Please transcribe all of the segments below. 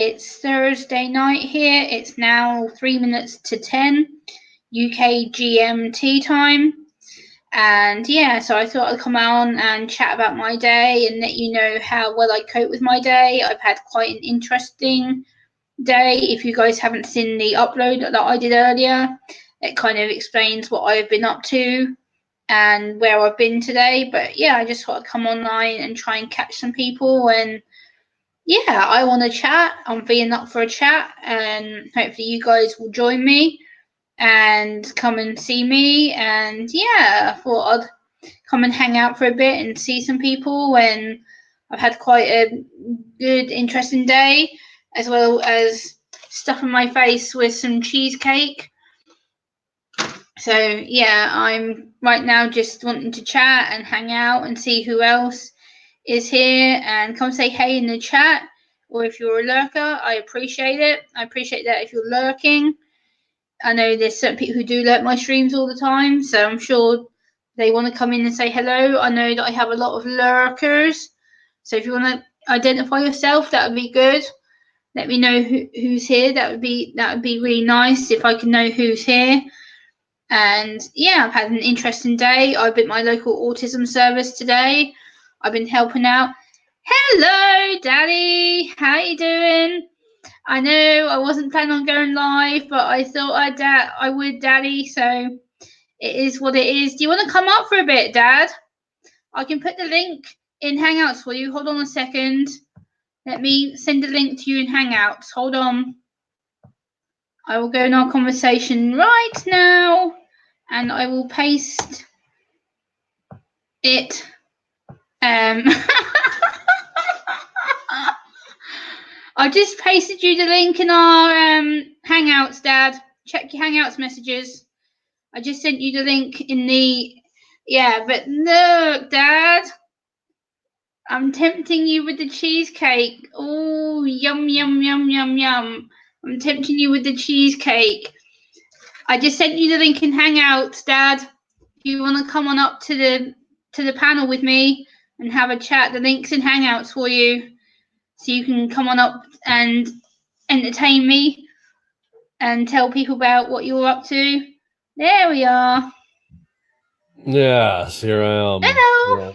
It's Thursday night here. It's now 3 minutes to 10 UK GMT time. And yeah, so I thought I'd come on and chat about my day and let you know how well I cope with my day. I've had quite an interesting day. If you guys haven't seen the upload that I did earlier, it kind of explains what I've been up to and where I've been today. But yeah, I just thought I'd come online and try and catch some people and yeah, I want to chat. I'm being up for a chat, and hopefully you guys will join me and come and see me. And yeah, I thought I'd come and hang out for a bit and see some people. And I've had quite a good, interesting day, as well as stuffing my face with some cheesecake. So yeah, I'm right now just wanting to chat and hang out and see who else is here and come say hey in the chat. Or if you're a lurker, I appreciate it. I appreciate that if you're lurking. I know there's certain people who do lurk my streams all the time, so I'm sure they want to come in and say hello. I know that I have a lot of lurkers, so if you want to identify yourself, that would be good. Let me know who's here. That would be really nice if I can know who's here. And yeah, I've had an interesting day. I've been at my local autism service today. I've been helping out. Hello, Daddy. How you doing? I know I wasn't planning on going live, but I thought I would, Daddy. So it is what it is. Do you want to come up for a bit, Dad? I can put the link in Hangouts for you. Hold on a second. Let me send the link to you in Hangouts. Hold on. I will go in our conversation right now, and I will paste it. I just pasted you the link in our Hangouts, Dad. Check your Hangouts messages. I just sent you the link in the... Yeah, but look, Dad. I'm tempting you with the cheesecake. Oh, yum, yum, yum, yum, yum. I'm tempting you with the cheesecake. I just sent you the link in Hangouts, Dad. If you want to come on up to the panel with me and have a chat, the link's in Hangouts for you. So you can come on up and entertain me and tell people about what you're up to. There we are. Yes, here I am. Hello. Yeah.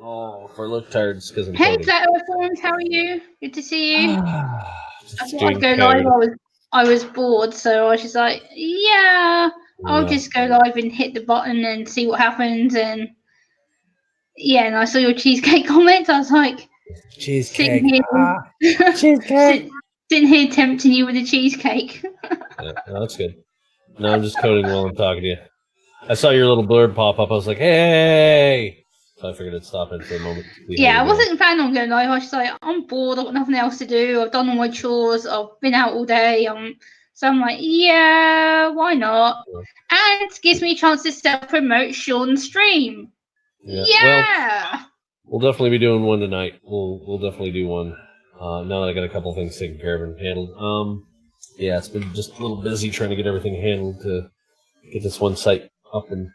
Oh, if I look tired, it's because I'm Hey, coding. Flat Forms, how are you? Good to see you. I Just thought I'd doing go code. live. I was bored, so I was just like, yeah, I'll just go live and hit the button and see what happens. And yeah, and I saw your cheesecake comments. I was like, Cheesecake. cheesecake. Sitting here tempting you with a cheesecake. Yeah, that's good. No, I'm just coding while I'm talking to you. I saw your little blurb pop up. I was like, hey! So I figured I'd stop in for a moment to see Yeah, how I you're doing. wasn't planning on going live. I was just like, I'm bored. I've got nothing else to do. I've done all my chores. I've been out all day. So I'm like, yeah, why not? And it gives me a chance to self-promote Sean's stream. Yeah. Well, we'll definitely be doing one tonight. We'll definitely do one. Now that I got a couple things taken care of and handled. Yeah, it's been just a little busy trying to get everything handled to get this one site up and.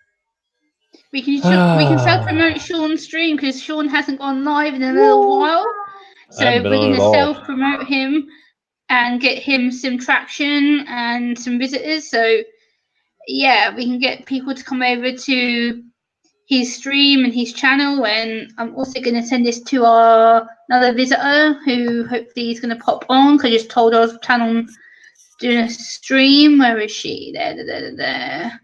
We can self-promote Sean's stream because Sean hasn't gone live in a little while. So we're going to self-promote him and get him some traction and some visitors. So yeah, we can get people to come over to his stream and his channel. And I'm also going to send this to another visitor who hopefully is going to pop on. Because I just told her I was planning on doing a stream. Where is she? There.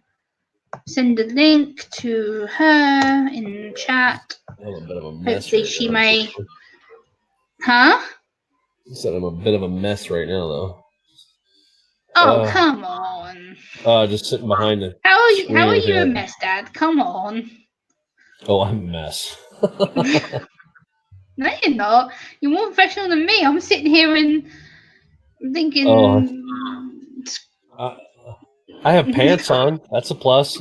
Send the link to her in chat. Hopefully she may. Huh? You said I'm a bit of a mess right now, though. Oh, come on. Just sitting behind it. How are you a mess, Dad? Come on. Oh, I'm a mess. No, you're not. You're more professional than me. I'm sitting here and thinking. I have pants on. That's a plus.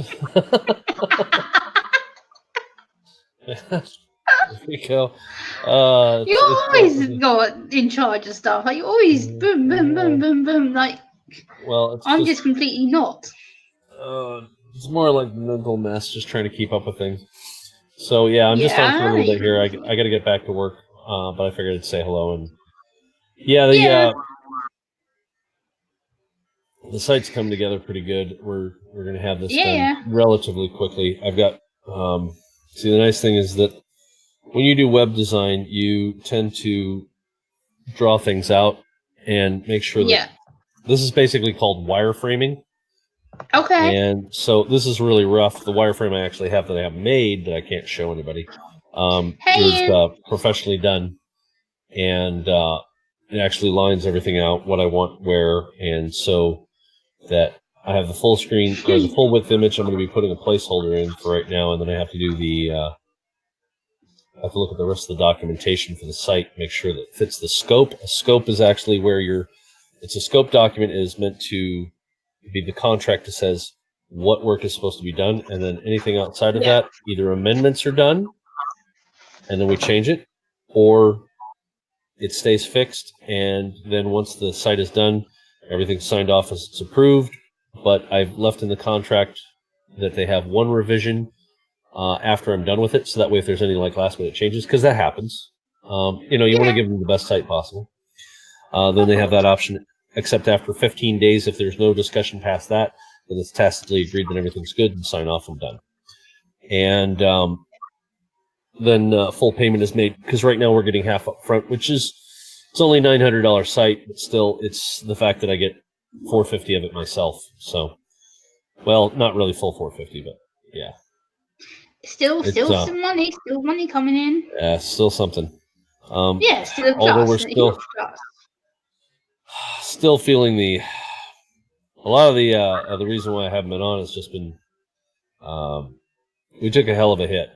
There we go. You always got in charge of stuff. Like you always boom, boom, boom, boom, boom. Like, well, I'm just completely not. It's more like mental mess, just trying to keep up with things. So yeah, I'm just on for a little bit here. I got to get back to work, but I figured I'd say hello and Yeah, Yeah. The site's come together pretty good. We're going to have this done Yeah. relatively quickly. I've got see, the nice thing is that when you do web design, you tend to draw things out and make sure that Yeah. this is basically called wireframing. Okay. And so this is really rough. The wireframe I actually have that I have made that I can't show anybody is Hey. professionally done, and it actually lines everything out, what I want where, and so that I have the full screen or the full width image. I'm going to be putting a placeholder in for right now, and then I have to do I have to look at the rest of the documentation for the site, make sure that it fits the scope. A scope is actually where it's a scope document is meant to be the contract that says what work is supposed to be done, and then anything outside of that, either amendments are done, and then we change it, or it stays fixed, and then once the site is done, everything's signed off as it's approved. But I've left in the contract that they have one revision after I'm done with it, so that way if there's any like last minute changes, because that happens, you want to give them the best site possible. Then they have that option, except after 15 days, if there's no discussion past that, then it's tacitly agreed that everything's good and sign off and done. And then full payment is made, because right now we're getting half up front, which is, it's only $900 site, but still it's the fact that I get $450 of it myself. So, well, not really full $450, but yeah. Still some money. Still money coming in. Yeah, still something. Yeah, still a plus. Although we're still feeling a lot of the reason why I haven't been on has just been we took a hell of a hit.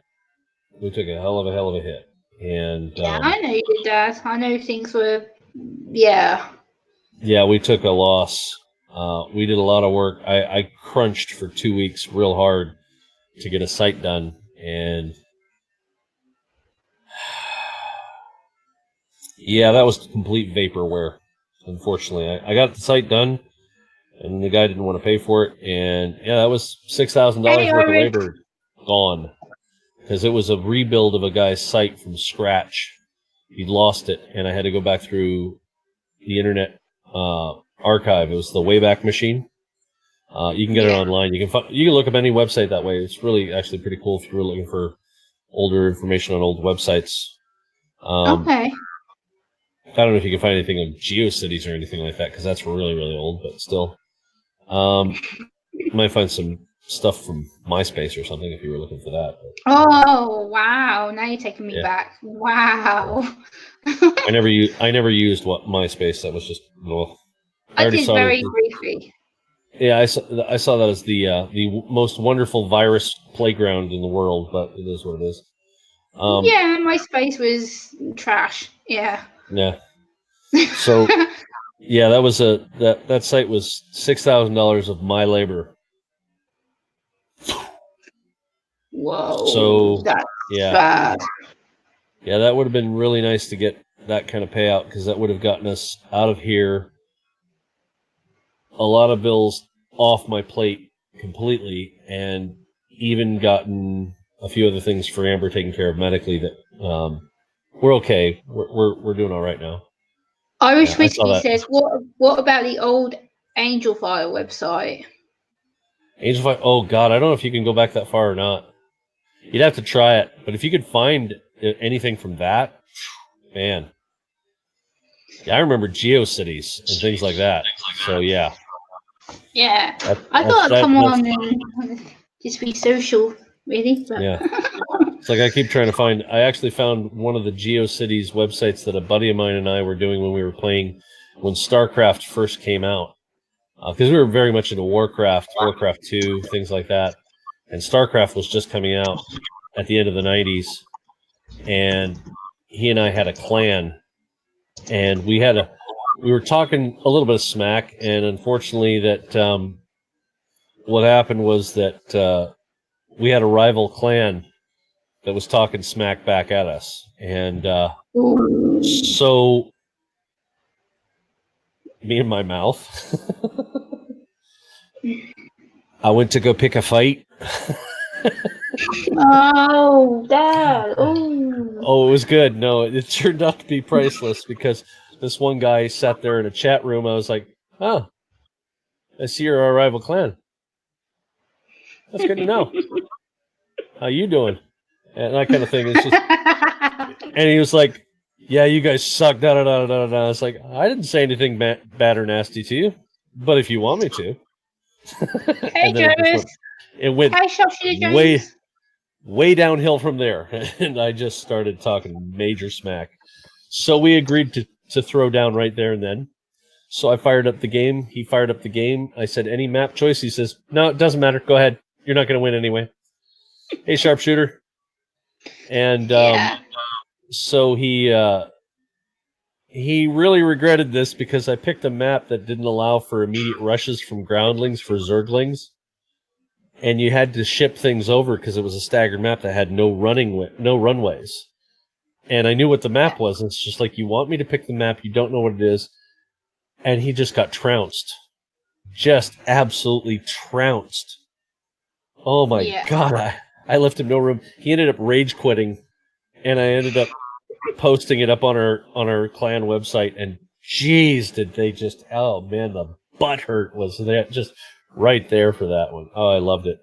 We took a hell of a hit, and yeah, I know you did that. I know things were, yeah. Yeah, we took a loss. We did a lot of work. I crunched for 2 weeks real hard to get a site done, and yeah, that was complete vaporware. Unfortunately, I got the site done, and the guy didn't want to pay for it, and yeah, that was $6,000 worth of labor gone, because it was a rebuild of a guy's site from scratch. He'd lost it, and I had to go back through the internet archive. It was the Wayback Machine. You can get it online. You can look up any website that way. It's really actually pretty cool if you were looking for older information on old websites. Okay. I don't know if you can find anything on GeoCities or anything like that, because that's really, really old, but still. You might find some stuff from MySpace or something if you were looking for that. But, oh, wow. Now you're taking me back. Wow. Yeah. I never used MySpace. That was just, well, I did very briefly. Yeah, I saw that as the most wonderful virus playground in the world, but it is what it is. Yeah, MySpace was trash. Yeah. Yeah. So, yeah, that was that site was $6,000 of my labor. Whoa. So that's bad. Yeah, that would have been really nice to get that kind of payout, because that would have gotten us out of here. A lot of bills off my plate completely, and even gotten a few other things for Amber taken care of medically. That we're okay. We're doing all right now. Irish Whiskey says, "What about the old Angel File website?" Angel File. Oh God, I don't know if you can go back that far or not. You'd have to try it, but if you could find anything from that, man. Yeah, I remember GeoCities and things like that. So yeah. Yeah, I thought I'd come on and just be social, really. But. Yeah. It's like I keep trying to find. I actually found one of the GeoCities websites that a buddy of mine and I were doing when we were playing when StarCraft first came out, because we were very much into Warcraft 2, things like that, and StarCraft was just coming out at the end of the 90s, and he and I had a clan, and we were talking a little bit of smack, and unfortunately that what happened was that we had a rival clan that was talking smack back at us, and so me and my mouth, I went to go pick a fight. Oh, Dad! Oh, it was good. No, it turned out to be priceless, because this one guy sat there in a chat room. I was like, oh, I see you're our rival clan. That's good to know. How you doing? And that kind of thing. It's just, and he was like, yeah, you guys suck. Da da da da da. It's like, I didn't say anything bad or nasty to you, but if you want me to. Hey, Jonas. It went way, way downhill from there, and I just started talking major smack. So we agreed to throw down right there and then. So I fired up the game. He fired up the game. I said, any map choice? He says, no, it doesn't matter. Go ahead. You're not going to win anyway. Hey, sharpshooter. And so he really regretted this because I picked a map that didn't allow for immediate rushes from groundlings for zerglings. And you had to ship things over because it was a staggered map that had no runways. And I knew what the map was. And it's just like, you want me to pick the map, you don't know what it is. And he just got trounced. Just absolutely trounced. Oh my God. I left him no room. He ended up rage quitting. And I ended up posting it up on our clan website. And geez, did they just, oh man, the butt hurt was there, just right there for that one. Oh, I loved it.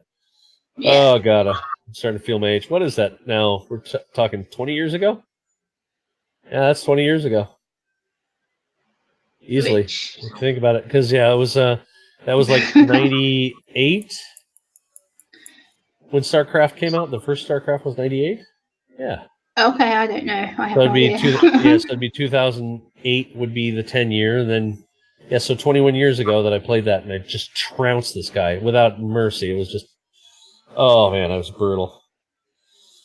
Yeah. Oh God, I'm starting to feel my age. What is that now? We're talking 20 years ago? Yeah, that's 20 years ago. Easily. Think about it. Because, yeah, it was, that was like 98 when StarCraft came out. The first StarCraft was 98? Yeah. Okay, I don't know. I have so no idea. Yes, it'd be 2008 would be the 10 year. And then, yeah, so 21 years ago that I played that, and I just trounced this guy without mercy. It was just, oh, man, that was brutal.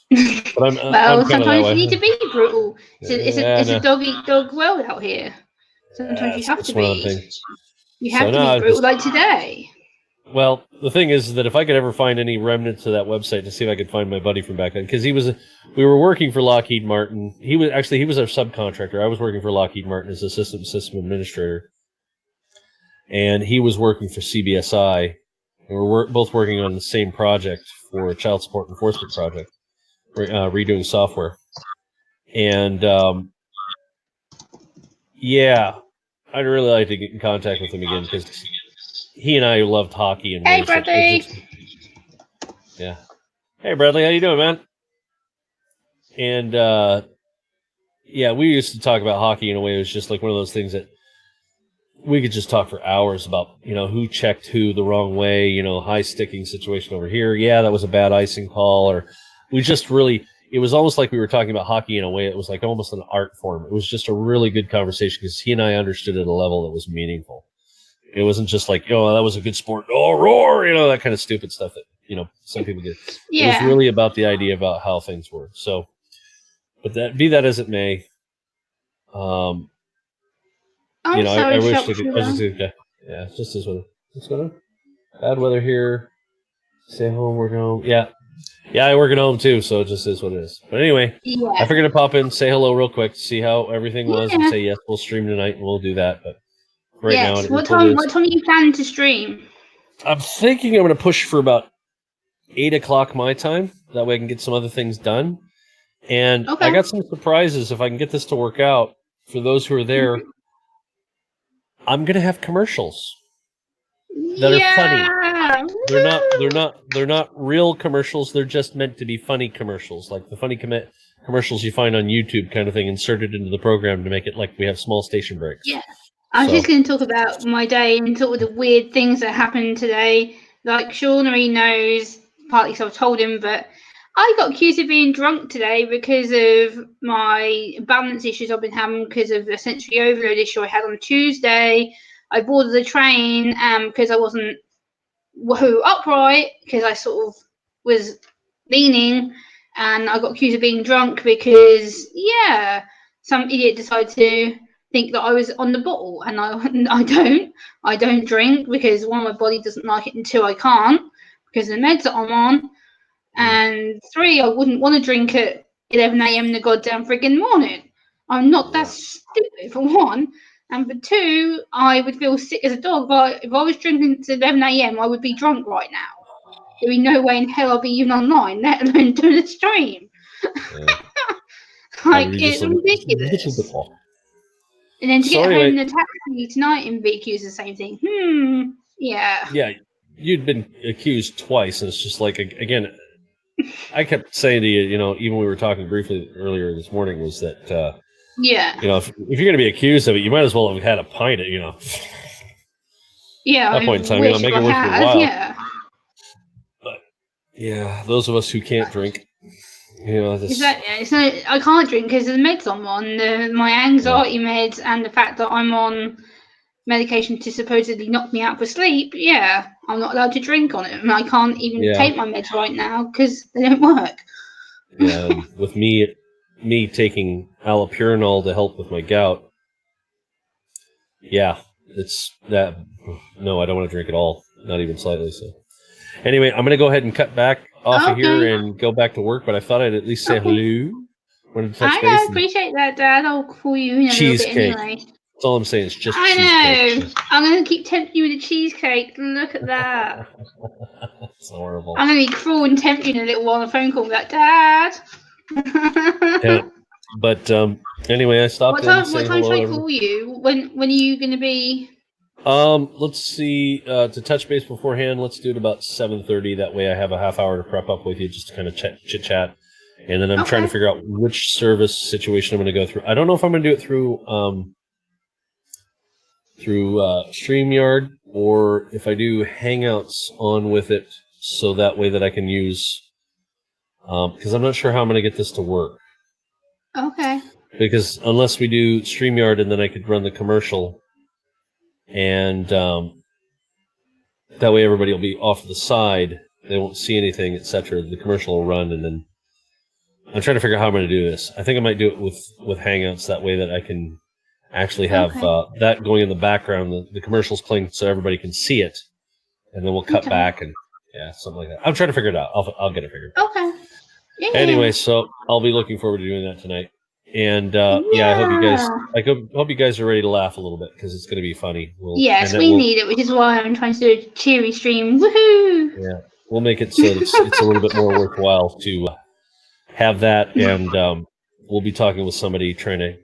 But I'm sometimes you need to be brutal. It's a dog-eat-dog world out here. Sometimes you have to be. You have to be brutal, like today. Well, the thing is that if I could ever find any remnants of that website to see if I could find my buddy from back then, because we were working for Lockheed Martin. He was our subcontractor. I was working for Lockheed Martin as a system administrator, and he was working for CBSI. And we're both working on the same project for a child support enforcement project, redoing software. And yeah, I'd really like to get in contact with him again because he and I loved hockey and hey, Bradley. Yeah. Hey, Bradley, how you doing, man? And yeah, we used to talk about hockey in a way. It was just like one of those things that we could just talk for hours about, who checked who the wrong way, high sticking situation over here. Yeah, that was a bad icing call. Or we just really, it was almost like we were talking about hockey in a way. It was like almost an art form. It was just a really good conversation because he and I understood at a level that was meaningful. It wasn't just like, that was a good sport. Oh, roar, that kind of stupid stuff that, some people get. Yeah. It was really about the idea about how things were. So, but be that as it may, I wish I could. Yeah, it's just as well. What's going on? Bad weather here. Stay home, work at home. Yeah, I work at home too, so it just is what it is. But anyway, I figured to pop in, say hello real quick, see how everything was, and say yes, we'll stream tonight, and we'll do that. But now, what time are you planning to stream? I'm thinking I'm going to push for about 8 o'clock my time. That way I can get some other things done. And I got some surprises if I can get this to work out. For those who are there, I'm going to have commercials that are funny. They're not real commercials. They're just meant to be funny commercials, like the funny commercials you find on YouTube kind of thing, inserted into the program to make it like we have small station breaks. Yeah. I was just going to talk about my day and sort of the weird things that happened today. Like Sean already knows, partly because I've told him, but I got accused of being drunk today because of my balance issues I've been having because of the sensory overload issue I had on Tuesday. I boarded the train because I wasn't upright because I sort of was leaning, and I got accused of being drunk because, some idiot decided to think that I was on the bottle, and I don't drink because one, my body doesn't like it, and two, I can't because of the meds that I'm on, and three, I wouldn't want to drink at 11 a.m. in the goddamn friggin' morning. I'm not that stupid, for one, and for two, I would feel sick as a dog. But if I was drinking at 11 a.m., I would be drunk right now. There would be no way in hell I'll be even online, let alone doing a stream. It's ridiculous. And then to get home in the taxi tonight and be accused of the same thing. Yeah. Yeah, you'd been accused twice, and it's just like, again, I kept saying to you, even we were talking briefly earlier this morning, was that, yeah, if you're going to be accused of it, you might as well have had a pint at, yeah, that point in time, make it worth your while. Yeah. But yeah, those of us who can't drink, Exactly. I can't drink because of the meds I'm on, my anxiety meds, and the fact that I'm on medication to supposedly knock me out for sleep. Yeah, I'm not allowed to drink on it, and I can't even take my meds right now because they don't work. Yeah, and with me taking allopurinol to help with my gout. Yeah, it's that. No, I don't want to drink at all, not even slightly. So, anyway, I'm going to go ahead and cut back off of here and go back to work. But I thought I'd at least say hello. Wanted to touch base. I appreciate that, Dad. I'll call you in a little bit anyway. That's all I'm saying. It's just cheesecake. I know. I'm going to keep tempting you with a cheesecake. Look at that. It's horrible. I'm going to be cruel and tempt you in a little while on a phone call with that, Dad. Yeah. But anyway, I stopped in. What time should I call you? When are you going to be? Let's see. To touch base beforehand, let's do it about 7:30. That way, I have a half hour to prep up with you, just to kind of chit chat, and then I'm trying to figure out which service situation I'm going to go through. I don't know if I'm going to do it through StreamYard, or if I do Hangouts on with it, so that way that I can use. Because I'm not sure how I'm going to get this to work. Okay. Because unless we do StreamYard, and then I could run the commercial, and that way everybody will be off to the side, they won't see anything, etc. The commercial will run, and then I'm trying to figure out how I'm going to do this. I think I might do it with Hangouts, that way that I can actually have that going in the background, the commercials playing, so everybody can see it, and then we'll cut back and something like that. I'm trying to figure it out. I'll get it figured out. Okay. Yeah. Anyway, so I'll be looking forward to doing that tonight. And I hope you guys are ready to laugh a little bit, because it's going to be funny. Yes, we need it, which is why I'm trying to do a cheery stream. Woohoo! Yeah, we'll make it so it's a little bit more worthwhile to have that, and we'll be talking with somebody, trying to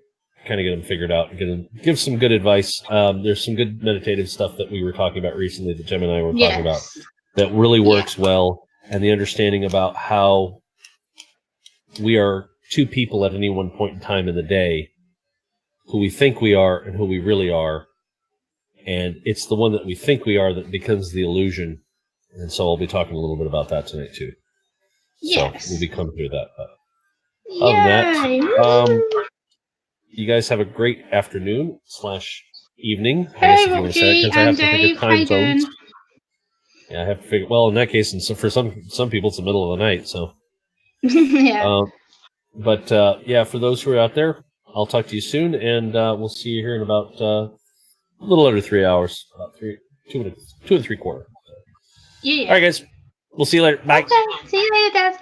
kind of get them figured out and give some good advice. There's some good meditative stuff that we were talking about recently, that Jim and I were talking about, that really works well, and the understanding about how we are two people at any one point in time in the day, who we think we are and who we really are, and it's the one that we think we are that becomes the illusion. And so I'll be talking a little bit about that tonight too. Yes. So we'll be coming through that. But other than that, you guys have a great afternoon / evening. Hey, Rocky and Dave, how you doing? Yeah, I have to figure. Well, in that case, and so for some people, it's the middle of the night. So yeah. But for those who are out there, I'll talk to you soon, and we'll see you here in about a little under 3 hours, about 2 and 3/4. Yeah. All right, guys. We'll see you later. Bye. Okay. See you later, Dad.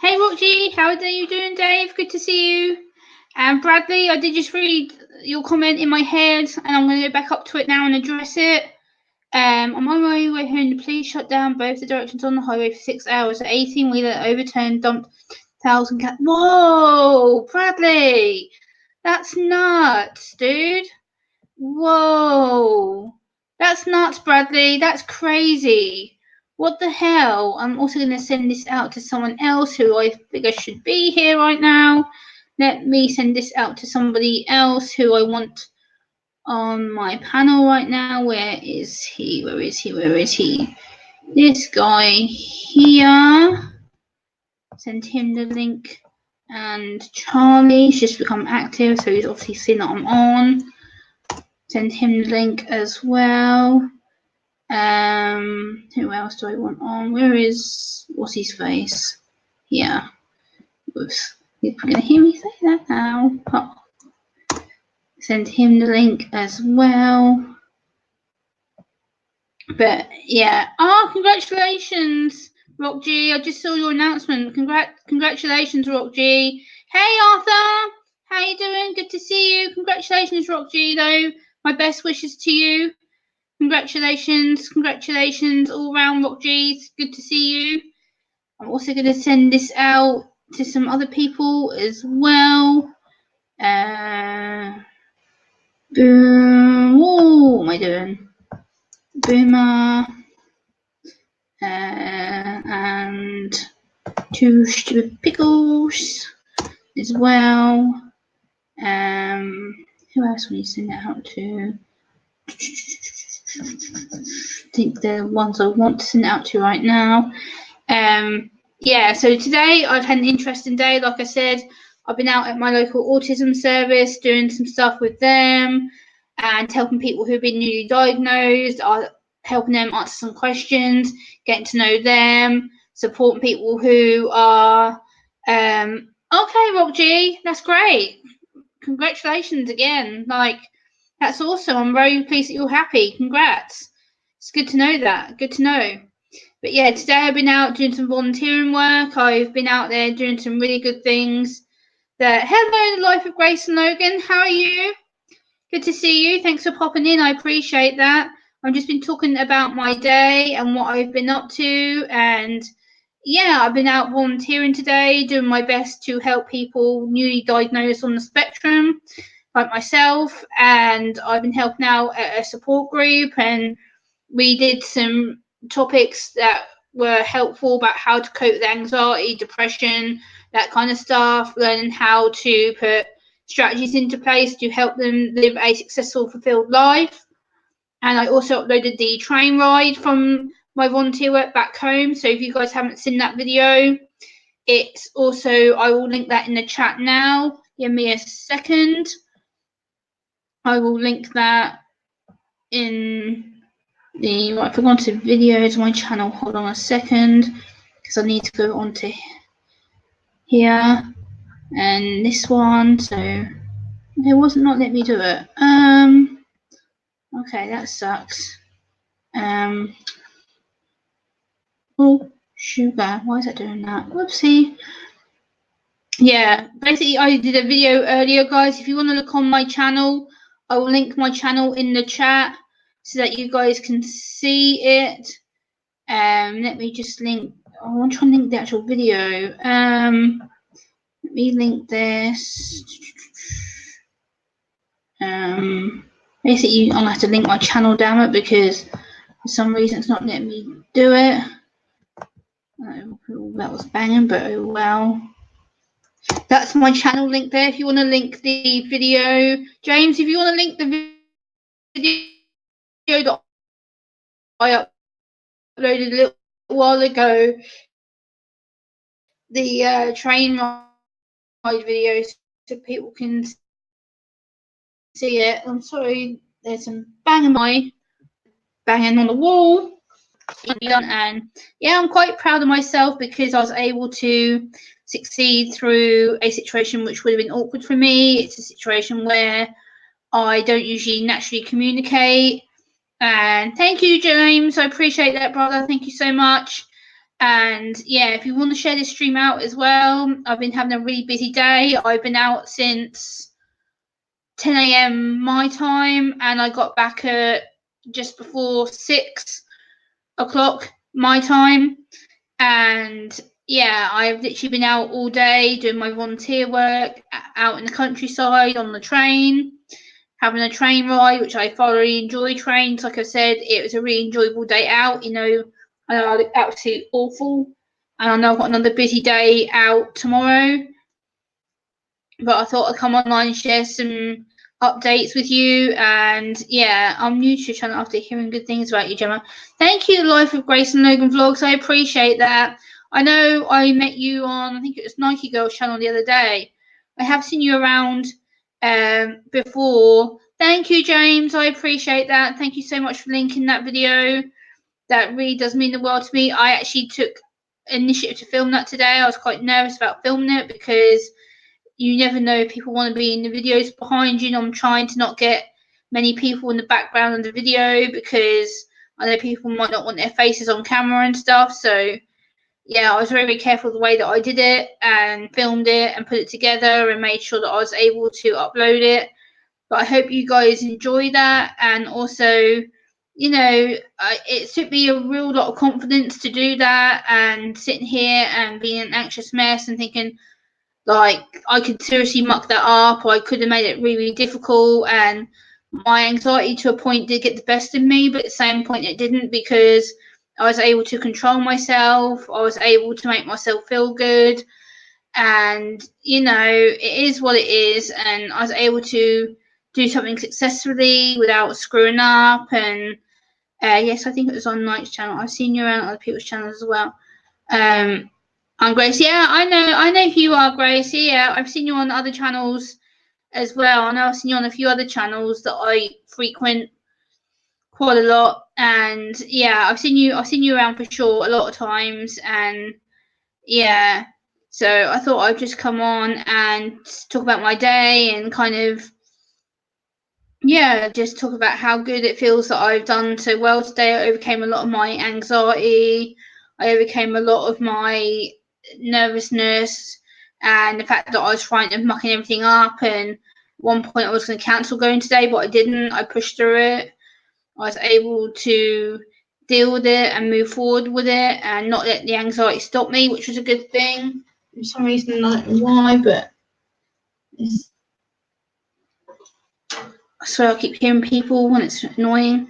Hey, Rocky. How are you doing, Dave? Good to see you. And Bradley, I did just read your comment in my head, and I'm going to go back up to it now and address it. On my way home, the police shut down both the directions on the highway for 6 hours. An 18-wheeler overturned, dumped 1,000 cats. Whoa, Bradley! That's nuts, dude. Whoa. That's nuts, Bradley. That's crazy. What the hell? I'm also going to send this out to someone else who I figure should be here right now. Let me send this out to somebody else who I want on my panel right now. Where is he? Where is he? This guy here. Send him the link. And Charlie's just become active, so he's obviously seen that I'm on. Send him the link as well. Who else do I want on? What's his face? Yeah. Oops. You're gonna hear me say that now. Oh. Send him the link as well. But yeah. Oh, congratulations, Rock G. I just saw your announcement. Congratulations, Rock G. Hey, Arthur. How you doing? Good to see you. Congratulations, Rock G, though. My best wishes to you. Congratulations all round, Rock G. It's good to see you. I'm also going to send this out to some other people as well. Boom. What am I doing? Boomer. And 2 stupid pickles as well. Who else will you send it out to? I think the ones I want to send it out to right now. Yeah, so today I've had an interesting day. Like I said, I've been out at my local autism service doing some stuff with them and helping people who've been newly diagnosed, helping them answer some questions, getting to know them, supporting people who are okay, Rob G, that's great. Congratulations again. Like, that's awesome. I'm very pleased that you're happy. Congrats. It's good to know that. Good to know. But yeah, today I've been out doing some volunteering work. I've been out there doing some really good things. Hello, the Life of Grace and Logan. How are you? Good to see you. Thanks for popping in. I appreciate that. I've just been talking about my day and what I've been up to. And yeah, I've been out volunteering today, doing my best to help people newly diagnosed on the spectrum, like myself. And I've been helping out at a support group, and we did some topics that were helpful about how to cope with anxiety, depression, that kind of stuff, learning how to put strategies into place to help them live a successful, fulfilled life. And I also uploaded the train ride from my volunteer work back home. So if you guys haven't seen that video, it's also, I will link that in the chat now. Give me a second. I will link that in the, right, if I go onto videos, my channel, hold on a second, because I need to go onto here and this one. So it wasn't not let me do it. Okay, that sucks. Oh, sugar, why is it doing that? Whoopsie. Yeah, basically I did a video earlier, guys. If you want to look on my channel, I will link my channel in the chat so that you guys can see it. Let me just link, I want to try and link the actual video. Let me link this. Basically, I'll have to link my channel, damn it, because for some reason it's not letting me do it. Oh, that was banging, but oh well. That's my channel link there. If you want to link the video, James, if you want to link the video that I uploaded a little while ago, the train ride video, so people can see it. I'm sorry, there's some banging on the wall. And yeah, I'm quite proud of myself because I was able to succeed through a situation which would have been awkward for me. It's a situation where I don't usually naturally communicate. And thank you, James. I appreciate that, brother. Thank you so much. And yeah, if you want to share this stream out as well, I've been having a really busy day. I've been out since 10 a.m. my time, and I got back at just before 6 o'clock my time. And yeah, I've literally been out all day doing my volunteer work out in the countryside on the train, having a train ride, which I thoroughly enjoy. Trains, like I said, it was a really enjoyable day out. You know, I know I look absolutely awful, and I know I've got another busy day out tomorrow, but I thought I'd come online and share some updates with you. And yeah, I'm new to your channel after hearing good things about you, Gemma. Thank you, Life of Grace and Logan Vlogs. I appreciate that. I know I met you on, I think it was Nike Girl's channel the other day. I have seen you around before. Thank you, James. I appreciate that. Thank you so much for linking that video. That really does mean the world to me. I actually took initiative to film that today. I was quite nervous about filming it because you never know, people want to be in the videos behind you, and I'm trying to not get many people in the background of the video because I know people might not want their faces on camera and stuff. So yeah, I was very, very careful the way that I did it and filmed it and put it together and made sure that I was able to upload it. But I hope you guys enjoy that. And also, you know, it took me a real lot of confidence to do that, and sitting here and being an anxious mess and thinking, Like, I could seriously muck that up, or I could have made it really, really difficult, and my anxiety to a point did get the best of me, but at the same point it didn't, because I was able to control myself. I was able to make myself feel good, and it is what it is, and I was able to do something successfully without screwing up. And yes, I think it was on Night's channel. I've seen you around other people's channels as well. I'm Grace. Yeah, I know who you are, Grace. Yeah, I've seen you on other channels as well. I know I've seen you on a few other channels that I frequent quite a lot. And yeah, I've seen you around for sure a lot of times. And yeah, so I thought I'd just come on and talk about my day, and kind of, yeah, just talk about how good it feels that I've done so well today. I overcame a lot of my anxiety. I overcame a lot of my nervousness, and the fact that I was frightened of mucking everything up. And at one point I was going to cancel going today, but I didn't. I pushed through it. I was able to deal with it and move forward with it, and not let the anxiety stop me, which was a good thing. For some reason, I don't know why, but I swear I keep hearing people and it's annoying.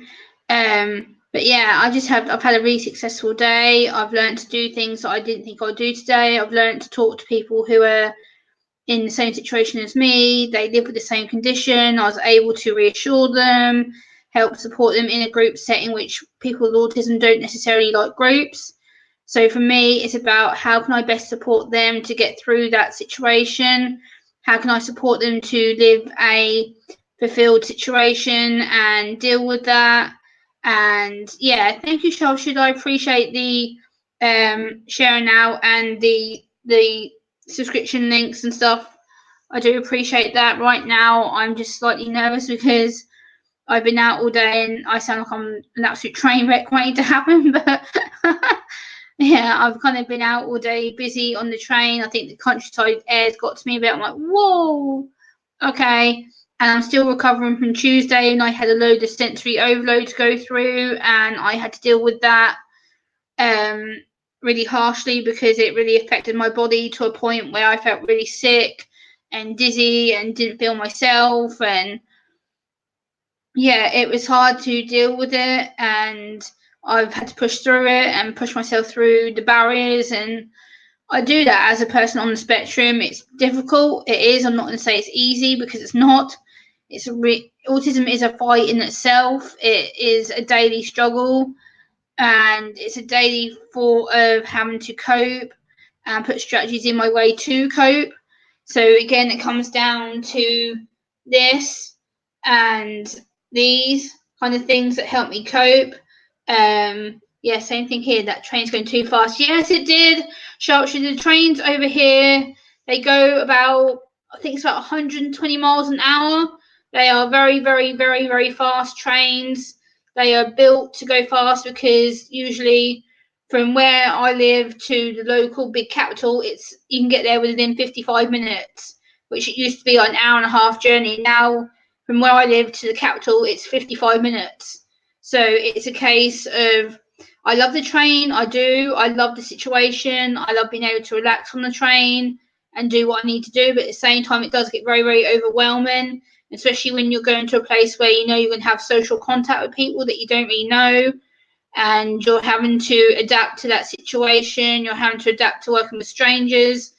But yeah, I've had a really successful day. I've learned to do things that I didn't think I'd do today. I've learned to talk to people who are in the same situation as me. They live with the same condition. I was able to reassure them, help support them in a group setting, which people with autism don't necessarily like groups. So for me, it's about how can I best support them to get through that situation? How can I support them to live a fulfilled situation and deal with that? And yeah, thank you, Should I appreciate the sharing out and the subscription links and stuff. I do appreciate that. Right now, I'm just slightly nervous because I've been out all day and I sound like I'm an absolute train wreck waiting to happen. But yeah, I've kind of been out all day, busy on the train. I think the countryside air's got to me a bit. I'm like, whoa, okay. And I'm still recovering from Tuesday, and I had a load of sensory overload to go through, and I had to deal with that um, really harshly, because it really affected my body to a point where I felt really sick and dizzy and didn't feel myself. And yeah, it was hard to deal with it, and I've had to push through it and push myself through the barriers. And I do that as a person on the spectrum. It's difficult. It is. I'm not going to say it's easy, because it's not. Autism is a fight in itself. It is a daily struggle, and it's a daily thought of having to cope and put strategies in my way to cope. So again, it comes down to this and these kind of things that help me cope. Yeah, same thing here. That train's going too fast. Yes, it did. Sharpshire, the trains over here, they go about, I think it's about 120 miles an hour. They are very, very, very, very fast trains. They are built to go fast, because usually from where I live to the local big capital, you can get there within 55 minutes, which it used to be like an hour and a half journey. Now, from where I live to the capital, it's 55 minutes. So it's a case of, I love the train. I do. I love the situation. I love being able to relax on the train and do what I need to do. But at the same time, it does get very, very overwhelming, especially when you're going to a place where you're going to have social contact with people that you don't really know, and you're having to adapt to that situation. You're having to adapt to working with strangers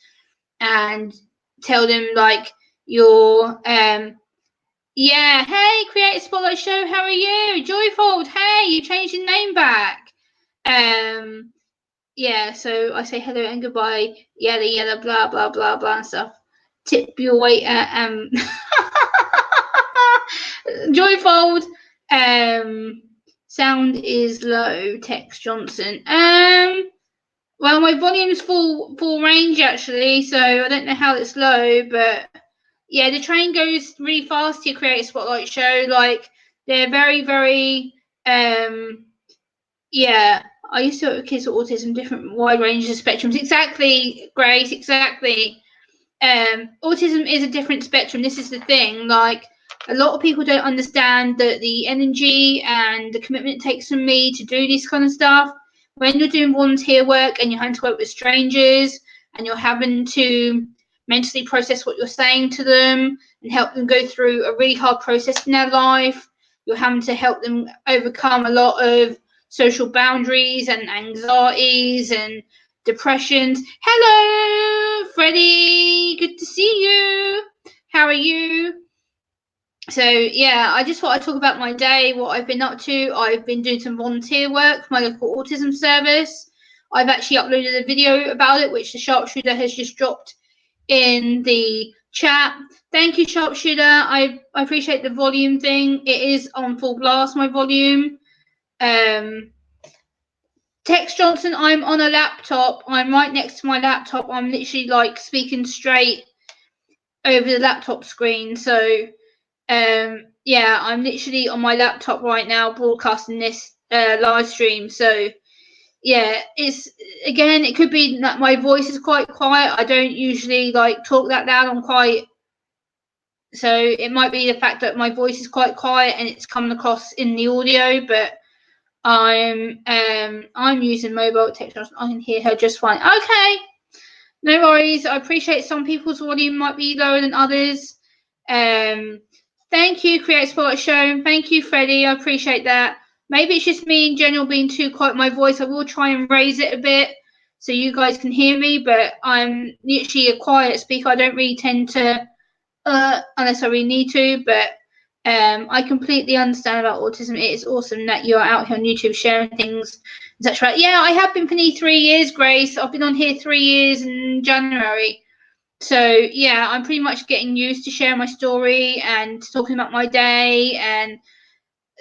and tell them, like, you're yeah, hey, Create a Spotlight Show, how are you? Joyfold, hey, you changed your name back. Yeah, so I say hello and goodbye, yada yada, blah blah blah blah and stuff. Tip your waiter, Joyfold, sound is low, Tex Johnson. Well, my volume's full range actually, so I don't know how it's low, but yeah, the train goes really fast to Create a Spotlight Show. Like, they're very, very yeah. I used to work with kids with autism, different wide ranges of spectrums. Exactly, Grace, exactly. Autism is a different spectrum. This is the thing. Like, a lot of people don't understand that the energy and the commitment it takes from me to do this kind of stuff. When you're doing volunteer work and you're having to work with strangers and you're having to mentally process what you're saying to them and help them go through a really hard process in their life. You're having to help them overcome a lot of social boundaries and anxieties and depressions. Hello, Freddie. Good to see you. How are you? So yeah, I just thought I'd talk about my day, what I've been up to. I've been doing some volunteer work for my local autism service. I've actually uploaded a video about it, which the sharpshooter has just dropped in the chat. Thank you, sharpshooter. I appreciate the volume thing. It is on full blast, my volume. Tex Johnson, I'm on a laptop. I'm right next to my laptop. I'm literally like speaking straight over the laptop screen. So yeah, I'm literally on my laptop right now broadcasting this live stream. So yeah, it's, again, it could be that my voice is quite quiet. I don't usually like talk that loud. I'm quite, so it might be the fact that my voice is quite quiet and it's coming across in the audio, but I'm using mobile technology. I can hear her just fine. Okay, no worries. I appreciate some people's volume might be lower than others. Thank you, Create Sport Show. Thank you, Freddie. I appreciate that. Maybe it's just me in general being too quiet. My voice, I will try and raise it a bit so you guys can hear me, but I'm literally a quiet speaker. I don't really tend to, unless I really need to, but I completely understand about autism. It is awesome that you're out here on YouTube sharing things. That's right. Yeah, I have been for nearly 3 years, Grace. I've been on here 3 years in January. So yeah, I'm pretty much getting used to sharing my story and talking about my day, and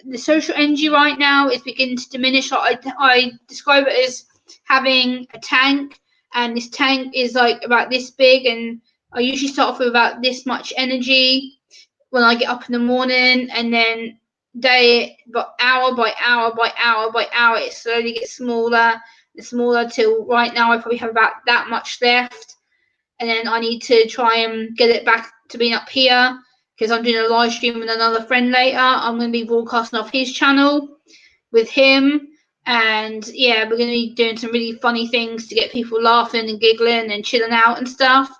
the social energy right now is beginning to diminish. I describe it as having a tank, and this tank is like about this big, and I usually start off with about this much energy when I get up in the morning, and then day, but hour by hour by hour by hour, it slowly gets smaller and smaller till right now I probably have about that much left, and then I need to try and get it back to being up here because I'm doing a live stream with another friend later. I'm going to be broadcasting off his channel with him, and yeah, we're going to be doing some really funny things to get people laughing and giggling and chilling out and stuff.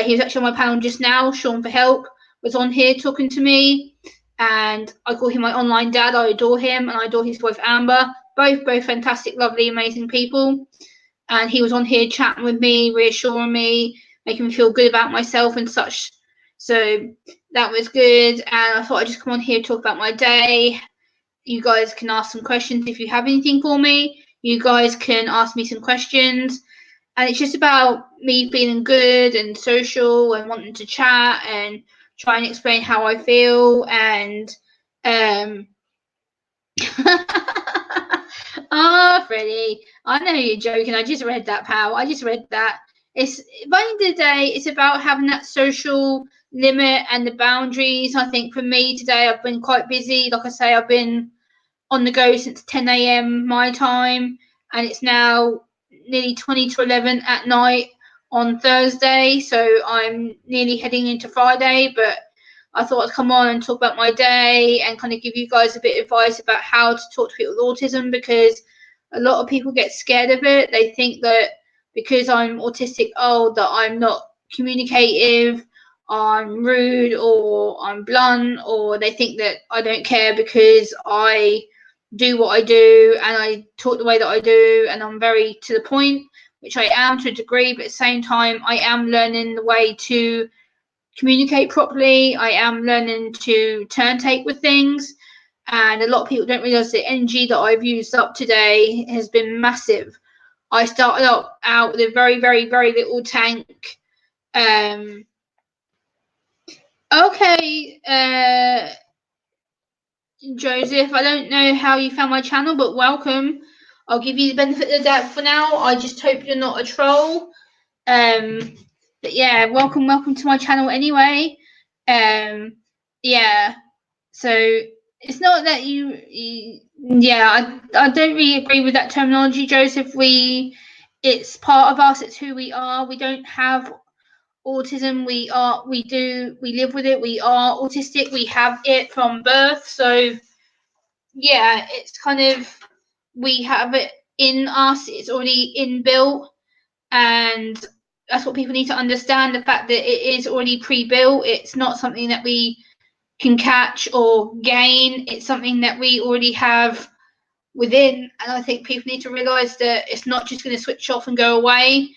He was actually on my panel just now. Sean for Help was on here talking to me, and I call him my online dad. I adore him, and I adore his wife Amber. Both fantastic, lovely, amazing people. And he was on here chatting with me, reassuring me, making me feel good about myself and such. So that was good. And I thought I'd just come on here and talk about my day. You guys can ask some questions if you have anything for me. You guys can ask me some questions. And it's just about me feeling good and social and wanting to chat and try and explain how I feel. And oh, Freddie, I know you're joking. I just read that, pal. I just read that. It's, by the end of the day, it's about having that social limit and the boundaries. I think for me today, I've been quite busy. Like I say, I've been on the go since 10 a.m. my time, and it's now nearly 20 to 11 at night on Thursday. So I'm nearly heading into Friday, but I thought I'd come on and talk about my day and kind of give you guys a bit of advice about how to talk to people with autism, because a lot of people get scared of it. They think that because I'm autistic, that I'm not communicative, I'm rude, or I'm blunt, or they think that I don't care because I do what I do and I talk the way that I do and I'm very to the point, which I am to a degree, but at the same time, I am learning the way to communicate properly. I am learning to turn take with things, and a lot of people don't realize the energy that I've used up today has been massive. I started out with a very, very, very little tank. Okay, Joseph, I don't know how you found my channel, but welcome. I'll give you the benefit of the doubt for now. I just hope you're not a troll. But yeah, welcome to my channel anyway. Yeah, so it's not that I don't really agree with that terminology, Joseph. It's part of us, it's who we are. We don't have autism, we live with it, we are autistic, we have it from birth. So yeah, it's kind of, we have it in us, it's already inbuilt, and that's what people need to understand, the fact that it is already pre-built. It's not something that we can catch or gain. It's something that we already have within. And I think people need to realise that it's not just going to switch off and go away.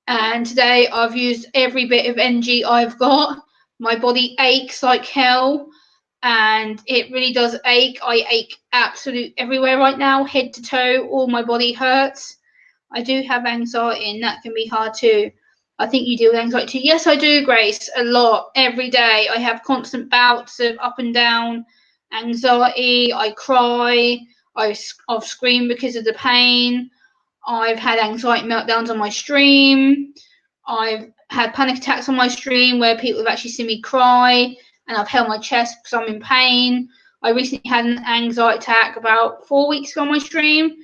And today I've used every bit of energy I've got. My body aches like hell, and it really does ache. I ache absolute everywhere right now, head to toe. All my body hurts. I do have anxiety, and that can be hard too. I think you deal with anxiety too. Yes, I do, Grace, a lot. Every day I have constant bouts of up and down anxiety. I cry. I've screamed because of the pain. I've had anxiety meltdowns on my stream. I've had panic attacks on my stream where people have actually seen me cry, and I've held my chest because I'm in pain. I recently had an anxiety attack about 4 weeks ago on my stream,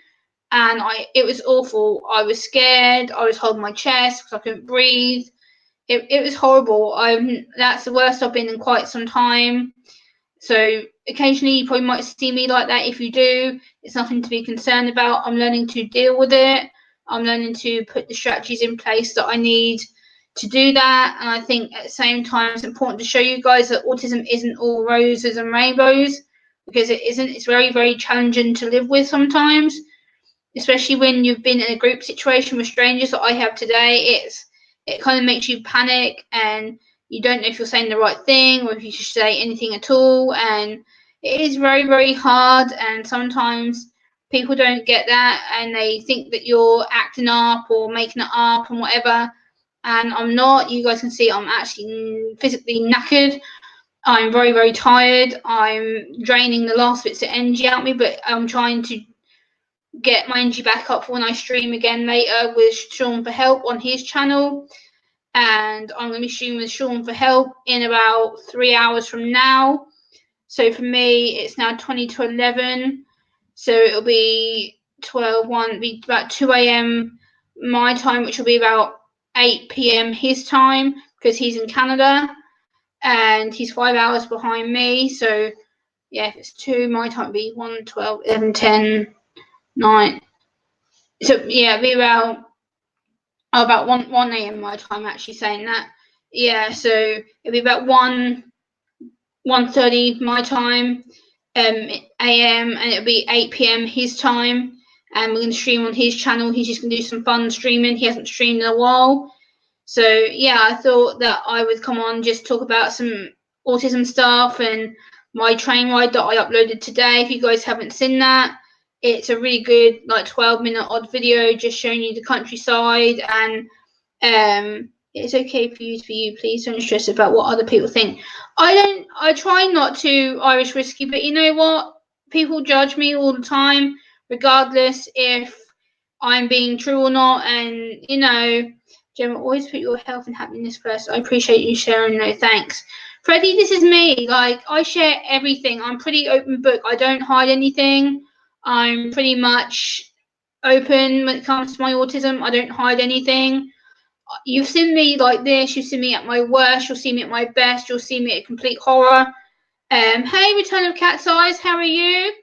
and it was awful. I was scared. I was holding my chest because I couldn't breathe. It was horrible. That's the worst I've been in quite some time. So occasionally you probably might see me like that. If you do, it's nothing to be concerned about. I'm learning to deal with it. I'm learning to put the strategies in place that I need to do that. And I think at the same time, it's important to show you guys that autism isn't all roses and rainbows, because it isn't. It's very, very challenging to live with sometimes, especially when you've been in a group situation with strangers that I have today. It kind of makes you panic, and you don't know if you're saying the right thing or if you should say anything at all. And it is very, very hard. And sometimes people don't get that, and they think that you're acting up or making it up and whatever. And I'm not. You guys can see I'm actually physically knackered. I'm very, very tired. I'm draining the last bits of energy out of me, but I'm trying to get my energy back up when I stream again later with Sean for Help on his channel. And I'm going to be streaming with Sean for Help in about 3 hours from now. So for me, it's now 20 to 11. So it'll be 12, 1, it'll be about 2 a.m. my time, which will be about 8 p.m. his time, because he's in Canada and he's 5 hours behind me. So yeah, if it's 2, my time will be 1, 12, 11, 10, 9. So yeah, it'll be about 1 a.m. my time, actually saying that. Yeah, so it'll be about 1:30 my time, a.m., and it'll be 8 p.m. his time. And we're going to stream on his channel. He's just going to do some fun streaming. He hasn't streamed in a while. So yeah, I thought that I would come on, just talk about some autism stuff and my train ride that I uploaded today. If you guys haven't seen that, it's a really good, like, 12-minute odd video just showing you the countryside. And it's okay for you to be you. Please don't stress about what other people think. I try not to Irish whiskey, but you know what? People judge me all the time, regardless if I'm being true or not. And you know, Gemma, always put your health and happiness first. I appreciate you sharing. No, thanks. Freddie, this is me. Like, I share everything. I'm pretty open book. I don't hide anything. I'm pretty much open when it comes to my autism. I don't hide anything. You've seen me like this. You've seen me at my worst. You'll see me at my best. You'll see me at complete horror. Hey, Return of Cat's Eyes. How are you?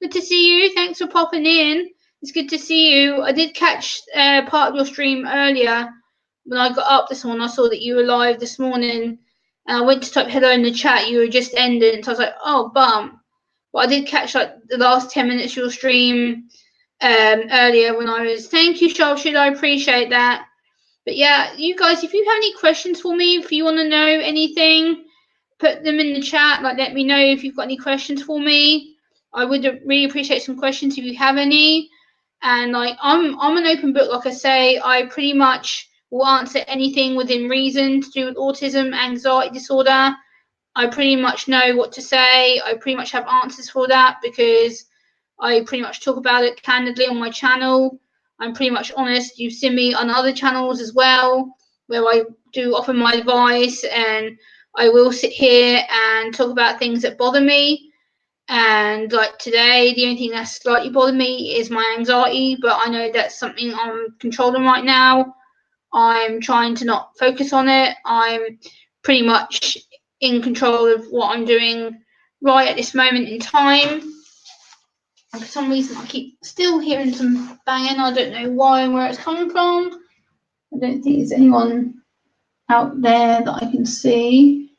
Good to see you. Thanks for popping in. It's good to see you. I did catch part of your stream earlier. When I got up this morning, I saw that you were live this morning. And I went to type hello in the chat. You were just ending. So I was like, oh, bum. But I did catch like the last 10 minutes of your stream earlier when I was. Thank you, Sharpshoot. I appreciate that. But yeah, you guys, if you have any questions for me, if you want to know anything, put them in the chat. Like, let me know if you've got any questions for me. I would really appreciate some questions if you have any. And like, I'm an open book. Like I say, I pretty much will answer anything within reason to do with autism, anxiety disorder. I pretty much know what to say. I pretty much have answers for that because I pretty much talk about it candidly on my channel. I'm pretty much honest. You've seen me on other channels as well, where I do offer my advice, and I will sit here and talk about things that bother me. And like today, the only thing that's slightly bothered me is my anxiety, but I know that's something I'm controlling right now. I'm trying to not focus on it. I'm pretty much in control of what I'm doing right at this moment in time. And for some reason, I keep still hearing some banging. I don't know why and where it's coming from. I don't think there's anyone out there that I can see.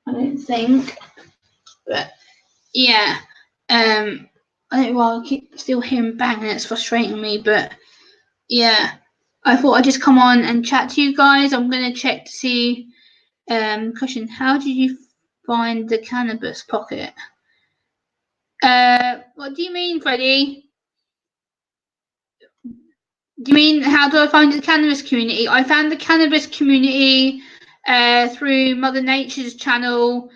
I don't think. But yeah. I don't know why I keep still hearing banging, it's frustrating me, but yeah. I thought I'd just come on and chat to you guys. I'm gonna check to see question, how did you find the cannabis pocket? What do you mean, Freddie? Do you mean how do I find the cannabis community? I found the cannabis community through Mother Nature's channel.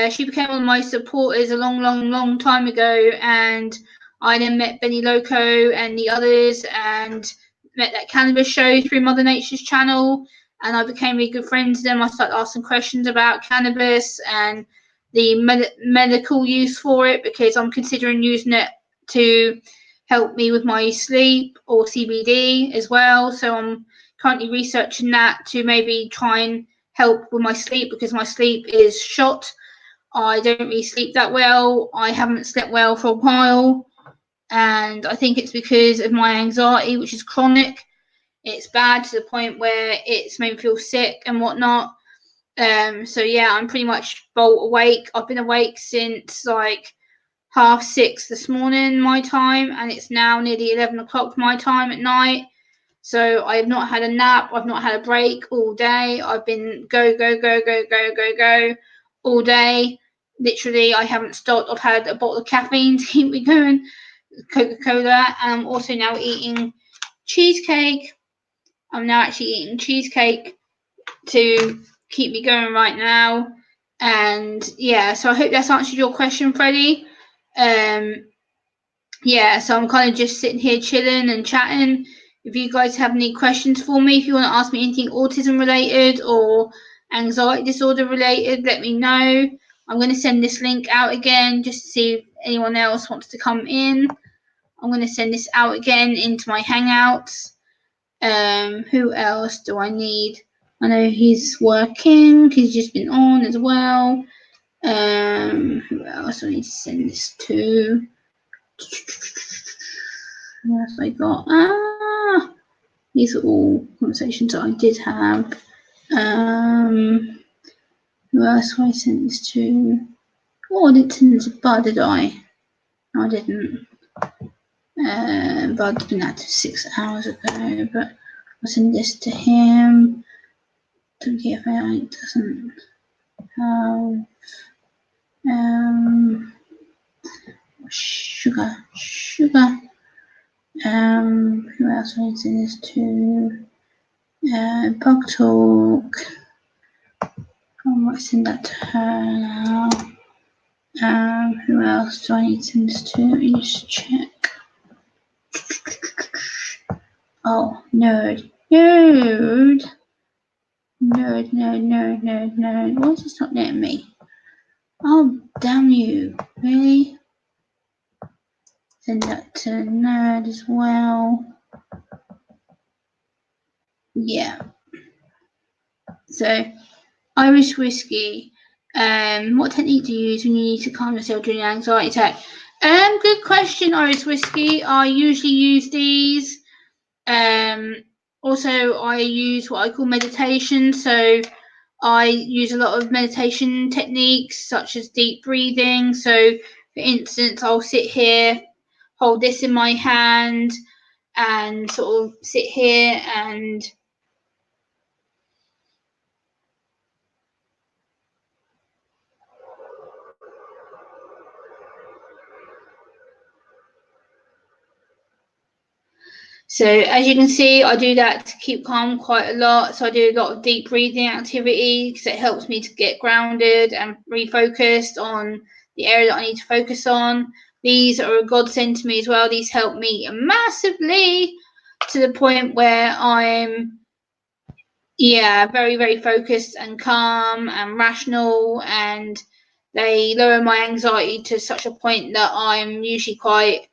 She became one of my supporters a long time ago, and I then met Benny Loco and the others, and met that cannabis show through Mother Nature's channel, and I became really good friends with them. I started asking questions about cannabis and the medical use for it, because I'm considering using it to help me with my sleep, or CBD as well. So I'm currently researching that to maybe try and help with my sleep, because my sleep is shot. I don't really sleep that well. I haven't slept well for a while, and I think it's because of my anxiety, which is chronic. It's bad to the point where it's made me feel sick and whatnot. So yeah, I'm pretty much bolt awake. I've been awake since like 6:30 this morning my time, and it's now nearly 11 o'clock my time at night. So I have not had a nap. I've not had a break all day. I've been go all day. Literally, I haven't stopped. I've had a bottle of caffeine to keep me going, Coca-Cola, and I'm also now eating cheesecake. I'm now actually eating cheesecake to keep me going right now. And yeah, so I hope that's answered your question, Freddie. Yeah, so I'm kind of just sitting here chilling and chatting. If you guys have any questions for me, if you want to ask me anything autism related or anxiety disorder related, let me know. I'm going to send this link out again just to see if anyone else wants to come in. I'm going to send this out again into my Hangouts. Who else do I need? I know he's working. He's just been on as well. Who else do I need to send this to? What else I got? These are all conversations that I did have. Who else do I send this to? Oh, I didn't send this to Bud, did I? No, I didn't. Bud's been active 6 hours ago, but I'll send this to him. WFAI doesn't have sugar. Who else do I send this to? Bug Talk. I might send that to her now. Who else do I need to send this to? Let me just check. Oh, Nerd. Why is this not letting me? Oh, damn you. Really? Send that to Nerd as well. Yeah. So, Irish whiskey. What technique do you use when you need to calm yourself during an anxiety attack? Good question, Irish whiskey. I usually use these. Also, I use what I call meditation. So, I use a lot of meditation techniques such as deep breathing. So, for instance, I'll sit here, hold this in my hand, and sort of sit here and so as you can see, I do that to keep calm quite a lot. So I do a lot of deep breathing activity because it helps me to get grounded and refocused on the area that I need to focus on. These are a godsend to me as well. These help me massively to the point where I'm very focused and calm and rational, and they lower my anxiety to such a point that I'm usually quite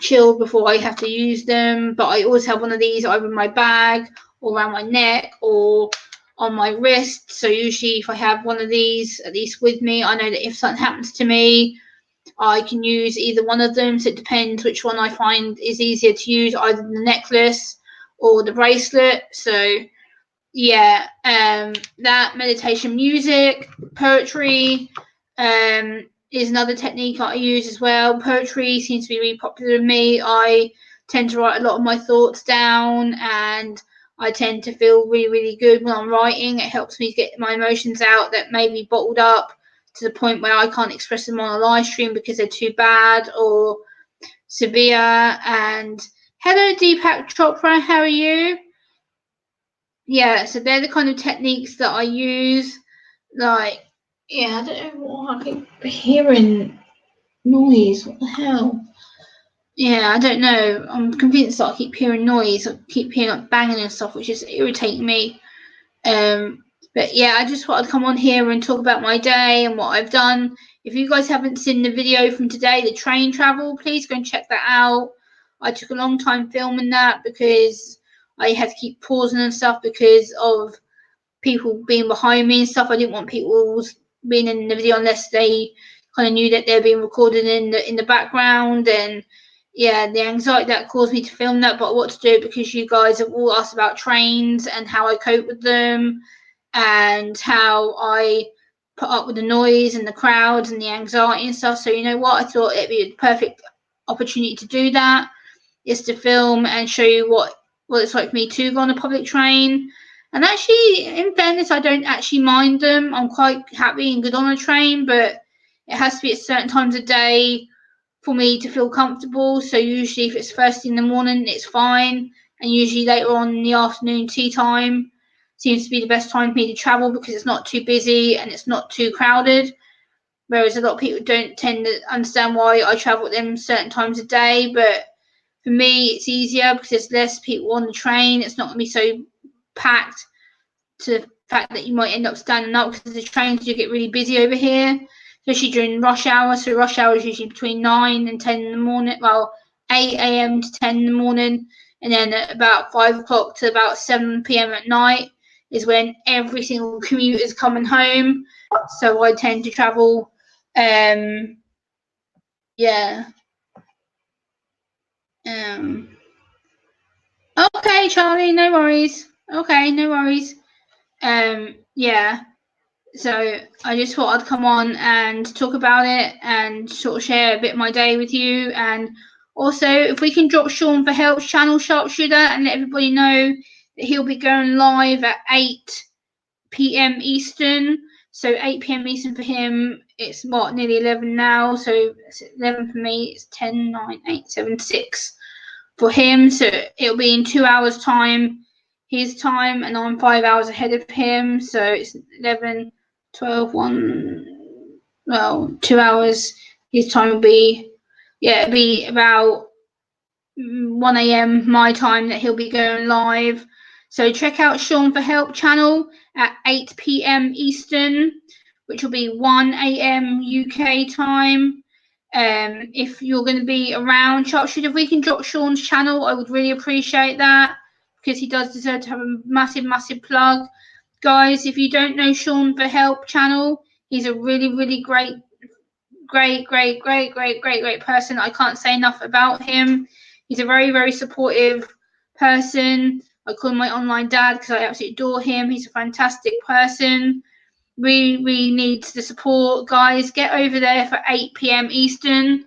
chill before I have to use them. But I always have one of these either in my bag or around my neck or on my wrist. So usually if I have one of these at least with me, I know that if something happens to me, I can use either one of them. So it depends which one I find is easier to use, either the necklace or the bracelet. So yeah, that meditation music, poetry, is another technique I use as well. Poetry seems to be really popular with me. I tend to write a lot of my thoughts down, and I tend to feel really, really good when I'm writing. It helps me get my emotions out that may be bottled up to the point where I can't express them on a live stream because they're too bad or severe. And hello, Deepak Chopra, how are you? Yeah, so they're the kind of techniques that I use. Like, yeah, I don't know what I keep hearing noise. What the hell? Yeah, I don't know. I'm convinced that I keep hearing noise. I keep hearing like banging and stuff, which is irritating me. Um, but yeah, I just thought I'd come on here and talk about my day and what I've done. If you guys haven't seen the video from today, the train travel, please go and check that out. I took a long time filming that because I had to keep pausing and stuff because of people being behind me and stuff. I didn't want people being in the video unless they kind of knew that they're being recorded in the background. And yeah, the anxiety that caused me to film that, but what to do because you guys have all asked about trains and how I cope with them and how I put up with the noise and the crowds and the anxiety and stuff. So you know what? I thought it'd be a perfect opportunity to do that, is to film and show you what it's like for me to go on a public train. And actually, in fairness, I don't actually mind them. I'm quite happy and good on a train, but it has to be at certain times of day for me to feel comfortable. So usually, if it's first thing in the morning, it's fine, and usually later on in the afternoon, tea time seems to be the best time for me to travel because it's not too busy and it's not too crowded. Whereas a lot of people don't tend to understand why I travel at them certain times of day, but for me, it's easier because there's less people on the train. It's not going to be so packed to the fact that you might end up standing up because the trains do get really busy over here, especially during rush hour. So rush hour is usually between 9 and 10 in the morning. Well, 8 a.m. to 10 in the morning. And then at about 5 o'clock to about 7 p.m. at night is when every single commuter is coming home. So I tend to travel. Yeah. Okay, Charlie, no worries. Okay, no worries. Yeah. So I just thought I'd come on and talk about it and sort of share a bit of my day with you. And also, if we can drop Sean for Help's channel Sharpshooter and let everybody know that he'll be going live at 8 p.m. Eastern. So 8 p.m. Eastern for him, it's what, nearly 11 now. So it's 11 for me, it's 10, 9, 8, 7, 6 for him. So it'll be in 2 hours' time, his time, and I'm 5 hours ahead of him. So it's 11, 12, 1, well, 2 hours. His time will be, yeah, it'll be about 1 a.m. my time that he'll be going live. So check out Sean for Help channel at 8 p.m. Eastern, which will be 1 a.m. UK time. If you're going to be around, Sharpshooter, if we can drop Sean's channel, I would really appreciate that because he does deserve to have a massive, massive plug. Guys, if you don't know Sean for Help channel, he's a really, really great person. I can't say enough about him. He's a very, very supportive person. I call him my online dad because I absolutely adore him. He's a fantastic person. We need the support, guys. Get over there for 8 p.m. Eastern.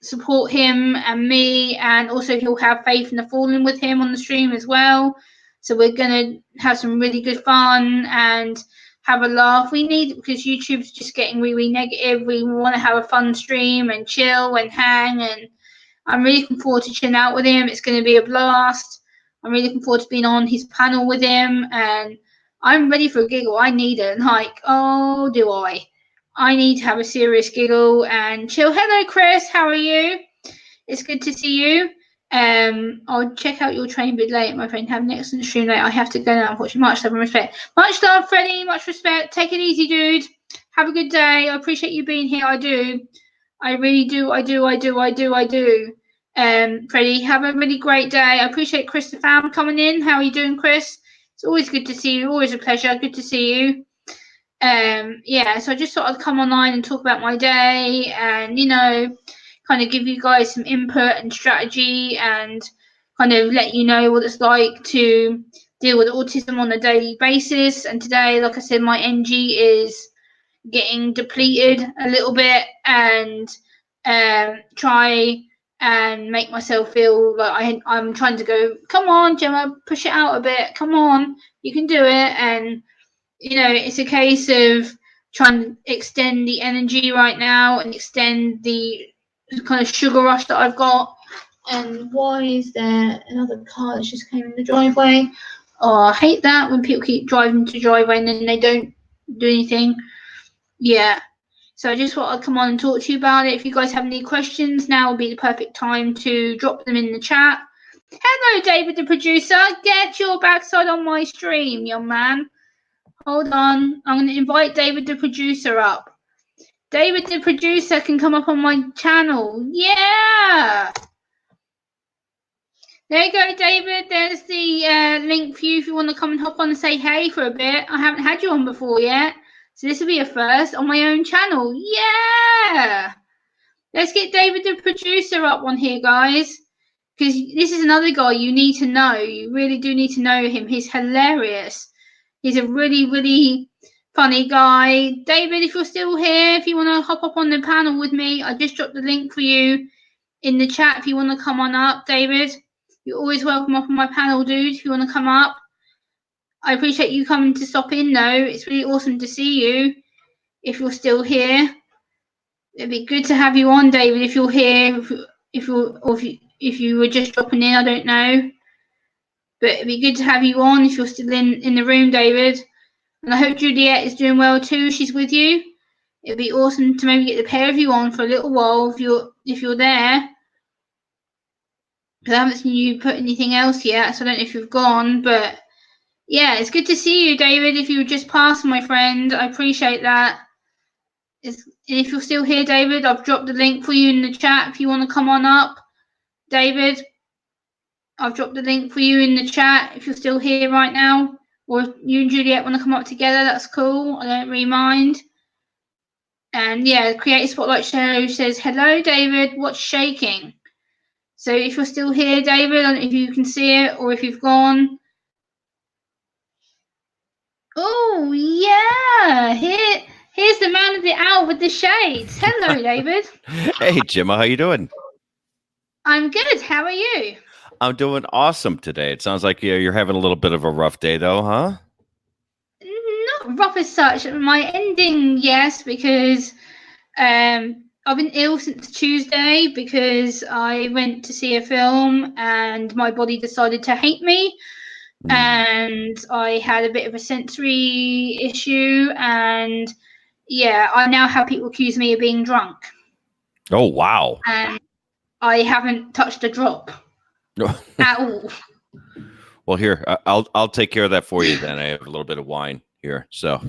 Support him and me, and also he'll have Faith in the Fallen with him on the stream as well. So we're gonna have some really good fun and have a laugh. We need, because YouTube's just getting really negative. We want to have a fun stream and chill and hang, and I'm really looking forward to chilling out with him. It's going to be a blast. I'm really looking forward to being on his panel with him, and I'm ready for a giggle. I need it. Like, oh, do I? I need to have a serious giggle and chill. Hello, Chris. How are you? It's good to see you. I'll check out your train bit late, my friend. Have an excellent stream late. I have to go now, unfortunately. Much love and respect. Much love, Freddie. Much respect. Take it easy, dude. Have a good day. I appreciate you being here. I do. I really do. I do. Freddie, have a really great day. I appreciate Chris the fam coming in. How are you doing, Chris? It's always good to see you. Always a pleasure. Good to see you. Yeah, so I just thought I'd come online and talk about my day and, kind of give you guys some input and strategy and kind of let you know what it's like to deal with autism on a daily basis. And today, like I said, my NG is getting depleted a little bit, and try and make myself feel like I'm trying to go, come on, Gemma, push it out a bit. Come on, you can do it. And, it's a case of trying to extend the energy right now and extend the kind of sugar rush that I've got. And why is there another car that just came in the driveway? Oh, I hate that when people keep driving to the driveway and then they don't do anything. Yeah. So I just thought I'd come on and talk to you about it. If you guys have any questions, now would be the perfect time to drop them in the chat. Hello, David, the producer. Get your backside on my stream, young man. Hold on. I'm going to invite David, the producer, up. David, the producer, can come up on my channel. Yeah. There you go, David. There's the link for you if you want to come and hop on and say hey for a bit. I haven't had you on before yet. So this will be a first on my own channel. Yeah. Let's get David, the producer, up on here, guys. Because this is another guy you need to know. You really do need to know him. He's hilarious. He's a really, really funny guy. David, if you're still here, if you want to hop up on the panel with me, I just dropped the link for you in the chat if you want to come on up, David. You're always welcome up on my panel, dude, if you want to come up. I appreciate you coming to stop in, though. It's really awesome to see you if you're still here. It'd be good to have you on, David, if you're here, if you were just dropping in, I don't know. But it'd be good to have you on if you're still in the room, David. And I hope Juliet is doing well too. She's with you. It'd be awesome to maybe get the pair of you on for a little while if you're there. Because I haven't seen you put anything else yet, so I don't know if you've gone. But yeah, it's good to see you, David. If you were just passing, my friend, I appreciate that. And if you're still here, David, I've dropped the link for you in the chat if you want to come on up. David, I've dropped the link for you in the chat if you're still here right now. Or if you and Juliet want to come up together, that's cool. I don't really mind. And yeah, Creative Spotlight Show says, hello, David, what's shaking? So if you're still here, David, I don't know if you can see it or if you've gone. Oh, yeah. Here's the man of the hour with the shades. Hello, David. Hey, Gemma, how you doing? I'm good. How are you? I'm doing awesome today. It sounds like you're having a little bit of a rough day, though, huh? Not rough as such. My ending, yes, because I've been ill since Tuesday because I went to see a film and my body decided to hate me. And I had a bit of a sensory issue, and yeah, I now have people accuse me of being drunk. Oh, wow. And I haven't touched a drop at all. Well, here, I'll take care of that for you then. I have a little bit of wine here, so.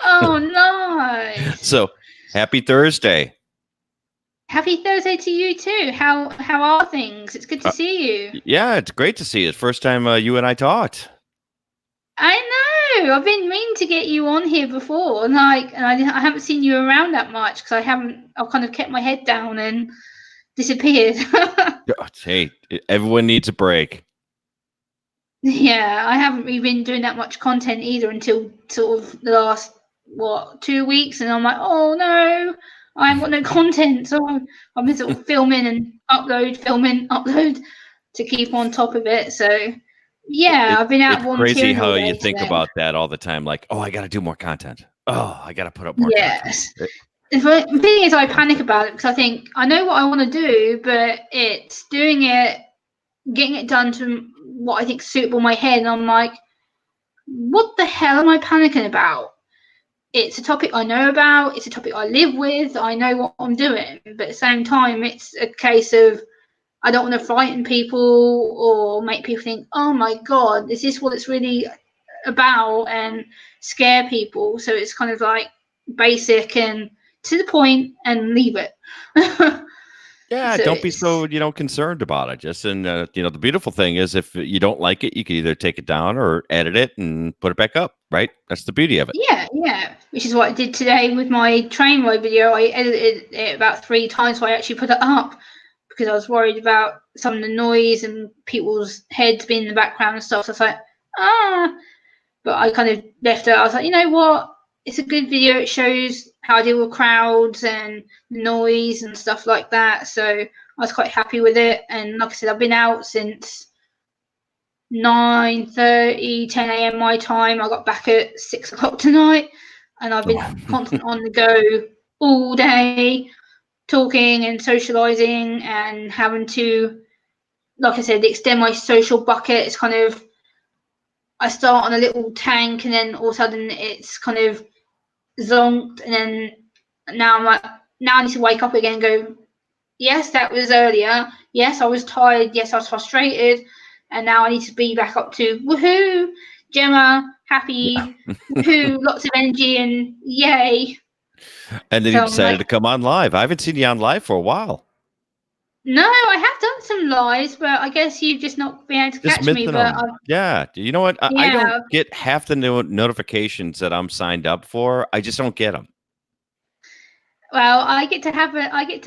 Oh, nice. So, happy Thursday. Happy Thursday to you too. How are things? It's good to see you. Yeah, it's great to see you. It's the first time you and I talked. I know. I've been meaning to get you on here before, and I haven't seen you around that much because I've kind of kept my head down and disappeared. Hey, everyone needs a break. Yeah, I haven't really been doing that much content either until sort of the last 2 weeks, and I'm like, oh no, I haven't got no content, so I've been sort of filming and filming, upload to keep on top of it. So yeah, I've been out volunteering. It's crazy how all day you think today. about that all the time. Like, oh, I got to do more content. Oh, I got to put up more content. Yes. The thing is, I panic about it because I think I know what I want to do, but it's doing it, getting it done to what I think is suitable in my head. And I'm like, what the hell am I panicking about? It's a topic I know about. It's a topic I live with. I know what I'm doing. But at the same time, it's a case of I don't want to frighten people or make people think, oh my God, is this what it's really about, and scare people. So it's kind of like basic and to the point and leave it. Yeah, So don't be so concerned about it. Just the beautiful thing is if you don't like it, you can either take it down or edit it and put it back up. Right? That's the beauty of it. Yeah. Which is what I did today with my train ride video. I edited it about 3 times, so I actually put it up because I was worried about some of the noise and people's heads being in the background and stuff. So I was like, but I kind of left it. I was like, you know what? It's a good video. It shows how I deal with crowds and noise and stuff like that. So I was quite happy with it. And like I said, I've been out since 9:30, 10 a.m. my time. I got back at 6 o'clock tonight, and I've been constant on the go all day, talking and socializing and having to, like I said, extend my social bucket. It's kind of, I start on a little tank and then all of a sudden it's kind of zonked, and then now I'm like, now I need to wake up again and go, yes, that was earlier. Yes, I was tired. Yes, I was frustrated. And now I need to be back up to woohoo, Gemma, happy, woohoo, lots of energy and yay. And then you decided to come on live. I haven't seen you on live for a while. No, I have done some lives, but I guess you've just not been able to catch me. But yeah, you know what? I don't get half the notifications that I'm signed up for. I just don't get them. Well, I get to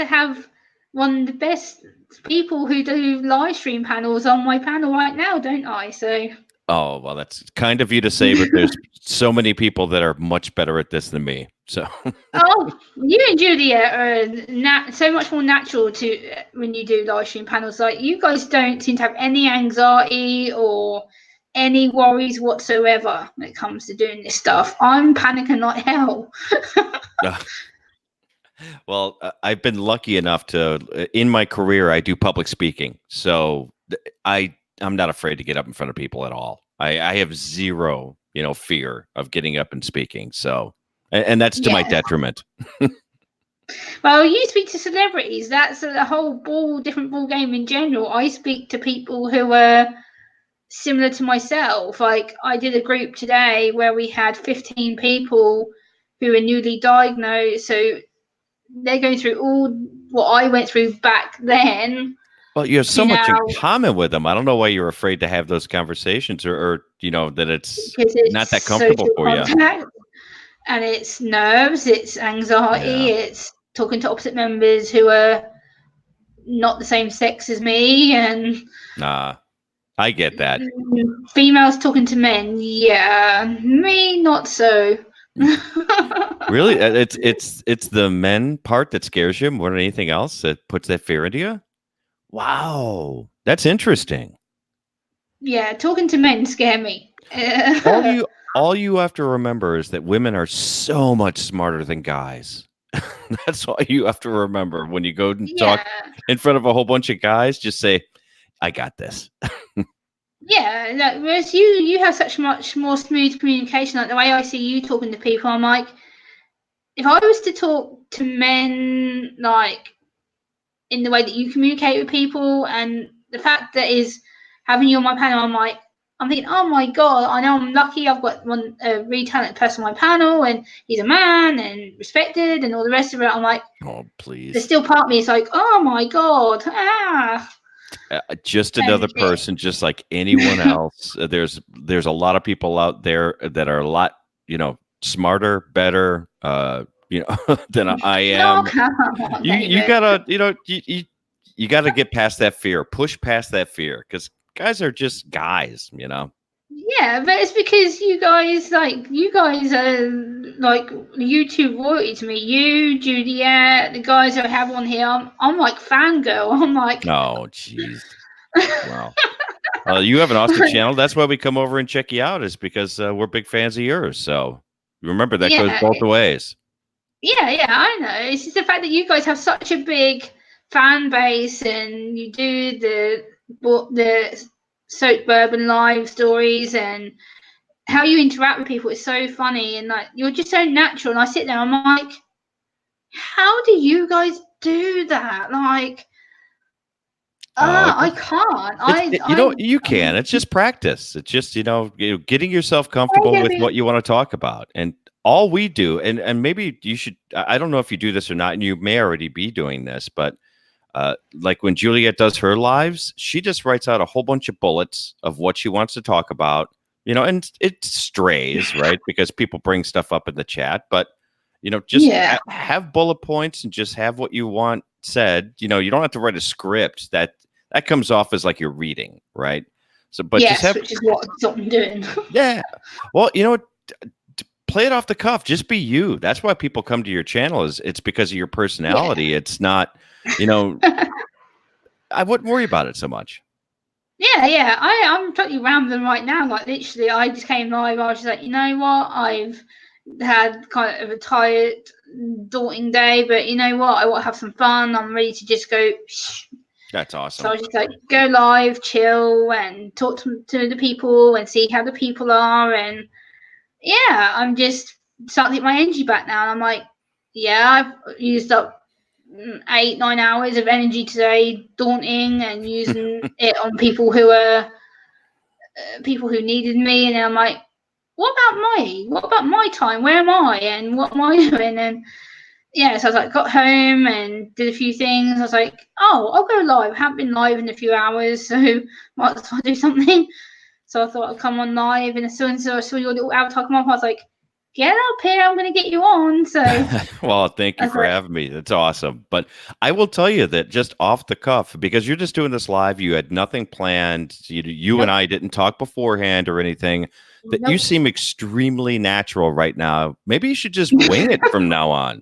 have one of the best people who do live stream panels on my panel right now, don't I? So. Oh, well, that's kind of you to say, but there's so many people that are much better at this than me. So. Oh, you and Julia are so much more natural to when you do live stream panels. Like, you guys don't seem to have any anxiety or any worries whatsoever when it comes to doing this stuff. I'm panicking like hell. Well, I've been lucky enough to, in my career, I do public speaking. So I'm not afraid to get up in front of people at all. I have zero, fear of getting up and speaking. So, and that's to my detriment. Well, you speak to celebrities. That's a whole different ball game in general. I speak to people who are similar to myself. Like, I did a group today where we had 15 people who are newly diagnosed. So they're going through all what I went through back then. Well, you have so much in common with them. I don't know why you're afraid to have those conversations, or that it's not that comfortable for you. And it's nerves, it's anxiety, it's talking to opposite members who are not the same sex as me, and I get that. Females talking to men, me not so. Really, it's the men part that scares you more than anything else, that puts that fear into you. Wow, that's interesting. Yeah, talking to men scare me. All you have to remember is that women are so much smarter than guys. That's all you have to remember when you go and talk in front of a whole bunch of guys. Just say, "I got this." Yeah, whereas you have such much more smooth communication. Like, the way I see you talking to people, I'm like, if I was to talk to men like in the way that you communicate with people, and the fact that is having you on my panel, I'm thinking, oh my god, I know I'm lucky. I've got a really talented person on my panel, and he's a man and respected, and all the rest of it. I'm like, oh please. There's still part of me. It's like, oh my god, just another person, just like anyone else. There's a lot of people out there that are a lot, smarter, better, than I am. On, you gotta, you gotta get past that fear, push past that fear, because guys are just guys, Yeah, but it's because you guys are like YouTube royalty to me. You, Juliet, the guys I have on here, I'm like fangirl. I'm like, oh jeez, wow. Well, you have an awesome channel. That's why we come over and check you out, is because we're big fans of yours. So remember, that goes both ways. Yeah, I know. It's just the fact that you guys have such a big fan base, and you do the Soap Bourbon live stories, and how you interact with people is so funny, and like, you're just so natural. And I sit there, I'm like, how do you guys do that? Like, I can't. You can. It's just practice. It's just getting yourself comfortable with what you want to talk about. And all we do, and maybe you should, I don't know if you do this or not, and you may already be doing this, but like when Juliet does her lives, she just writes out a whole bunch of bullets of what she wants to talk about, and it strays, right? Because people bring stuff up in the chat, but Just have bullet points and just have what you want said. You don't have to write a script that comes off as like you're reading, right? So, but which is what I'm doing. Yeah. Well, play it off the cuff. Just be you. That's why people come to your channel. It's because of your personality. Yeah. It's not, I wouldn't worry about it so much. Yeah. I'm totally rambling right now. Like literally, I just came live. I was just like, you know what? I've had kind of a tired, daunting day, but you know what? I want to have some fun. I'm ready to just go. That's awesome. So I just like go live, chill, and talk to the people and see how the people are. And yeah, I'm just starting to get my energy back now. And I'm like, yeah, I've used up 8-9 hours of energy today, daunting, and using it on people who are people who needed me. And then I'm like, what about my time? Where am I? And what am I doing? And yeah, so I was like, got home and did a few things. I was like, oh, I'll go live. I haven't been live in a few hours, so might as well do something. So I thought I'd come on live, and as soon as I saw your little avatar come up, I was like, get up here, I'm going to get you on. So, well, thank you for having me. That's awesome. But I will tell you that just off the cuff, because you're just doing this live, you had nothing planned. You and I didn't talk beforehand or anything. That you seem extremely natural right now. Maybe you should just wing it from now on.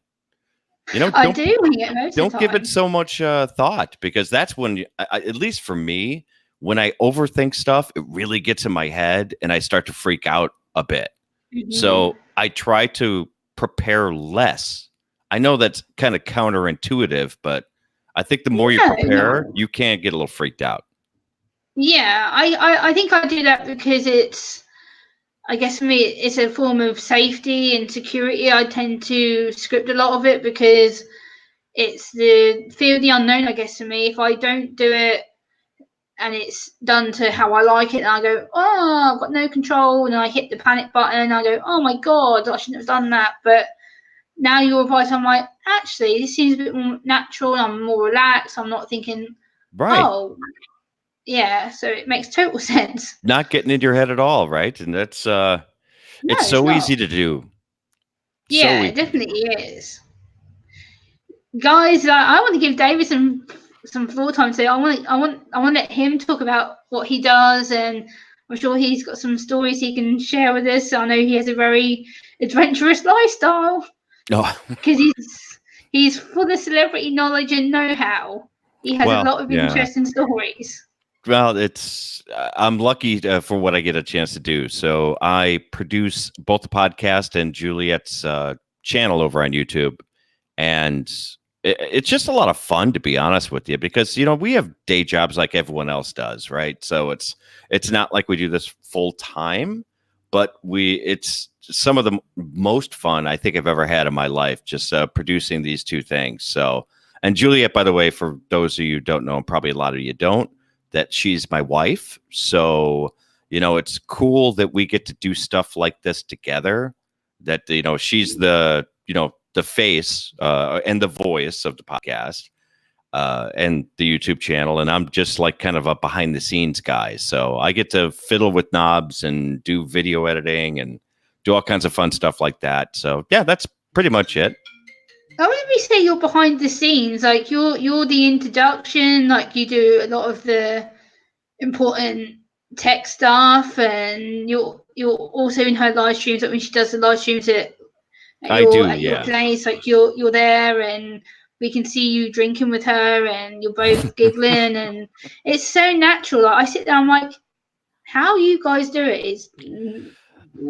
I do wing it most of the time. Don't give it so much thought, because that's when, at least for me, when I overthink stuff, it really gets in my head and I start to freak out a bit. Mm-hmm. So I try to prepare less. I know that's kind of counterintuitive, but I think the more you prepare, you can get a little freaked out. Yeah, I think I do that because I guess for me, it's a form of safety and security. I tend to script a lot of it because it's the fear of the unknown, I guess, for me. If I don't do it and it's done to how I like it, and I go, oh, I've got no control, and I hit the panic button, and I go, oh my God, I shouldn't have done that. But now your advice, I'm like, actually, this seems a bit more natural, and I'm more relaxed. I'm not thinking, oh, yeah, so it makes total sense. Not getting into your head at all, right? And that's it's so easy to do. Yeah, it definitely is. Guys, I want to give David some floor time today. I want to let him talk about what he does, and I'm sure he's got some stories he can share with us. I know he has a very adventurous lifestyle. Because he's full of celebrity knowledge and know-how. He has a lot of interesting stories. Well, I'm lucky for what I get a chance to do. So I produce both the podcast and Juliet's channel over on YouTube. And it's just a lot of fun, to be honest with you, because, we have day jobs like everyone else does, right? So it's not like we do this full time, but it's some of the most fun I think I've ever had in my life, just producing these two things. So, and Juliet, by the way, for those of you who don't know, and probably a lot of you don't, that she's my wife. So, it's cool that we get to do stuff like this together, that, she's the face and the voice of the podcast and the YouTube channel. And I'm just like kind of a behind the scenes guy. So I get to fiddle with knobs and do video editing and do all kinds of fun stuff like that. So yeah, that's pretty much it. How would we say you're behind the scenes? Like you're the introduction, like you do a lot of the important tech stuff, and you're also in her live streams. Like when she does the live streams at your place, like you're there, and we can see you drinking with her, and you're both giggling, and it's so natural. Like I sit there, I'm like, how you guys do it is.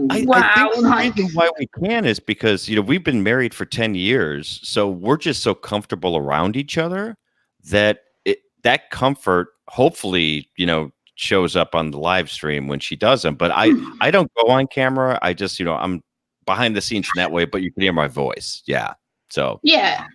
I think the reason why we can is because, we've been married for 10 years. So we're just so comfortable around each other that that comfort hopefully, shows up on the live stream when she does them. But I don't go on camera. I just, I'm behind the scenes in that way, but you can hear my voice. Yeah. So. Yeah.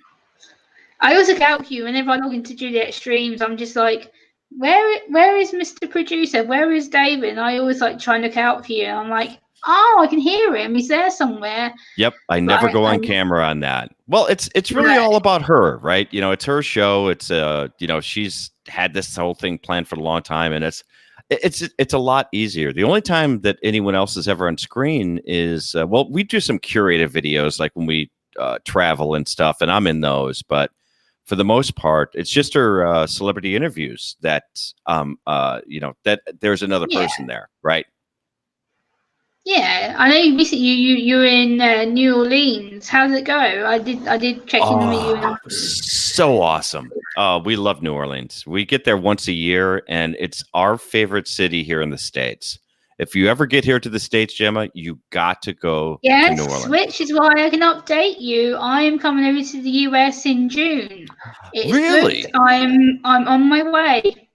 I always look out for you whenever I log into Juliet streams. I'm just like, where is Mr. Producer? Where is David? And I always try and look out for you. And I'm like, oh, I can hear him. He's there somewhere. Yep. I never go on camera on that. Well, it's really all about her, right? It's her show. It's she's had this whole thing planned for a long time, and it's a lot easier. The only time that anyone else is ever on screen is we do some curated videos, like when we travel and stuff, and I'm in those. But for the most part, it's just her celebrity interviews that that there's another person there, right? Yeah, I know you recently you're in New Orleans. How did it go? I did check in with you. So awesome. We love New Orleans. We get there once a year, and it's our favorite city here in the States. If you ever get here to the States, Gemma, you got to go to New Orleans. Which is why I can update you. I am coming over to the US in June. It's really? booked. I'm on my way.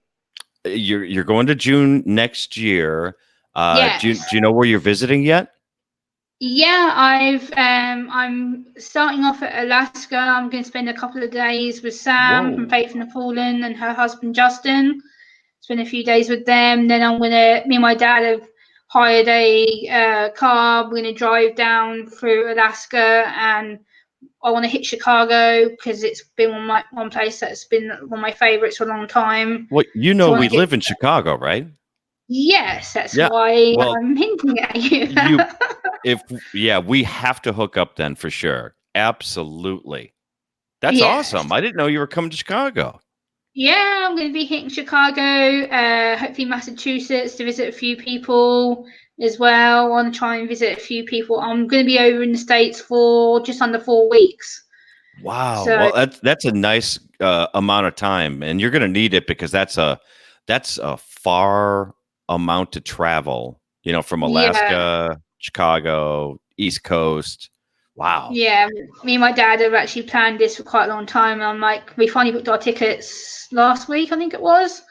You're going to June next year. Yes. Do you know where you're visiting yet? Yeah, I'm starting off at Alaska. I'm going to spend a couple of days with Sam from Faith in the Fallen and her husband Justin. Spend a few days with them. Then me and my dad have hired a car. We're going to drive down through Alaska, and I want to hit Chicago because it's been one place that's been one of my favorites for a long time. Well, we live in Chicago, right? Yes, that's why I'm hinting at you. We have to hook up then for sure. Absolutely. That's awesome. I didn't know you were coming to Chicago. Yeah, I'm going to be hitting Chicago, hopefully Massachusetts to visit a few people as well. I want to try and visit a few people. I'm going to be over in the States for just under 4 weeks. Wow. Well, that's a nice amount of time, and you're going to need it because that's a far amount to travel. From Alaska, Chicago, East Coast. Wow. Yeah, me and my dad have actually planned this for quite a long time. I'm like, we finally booked our tickets last week, I think it was.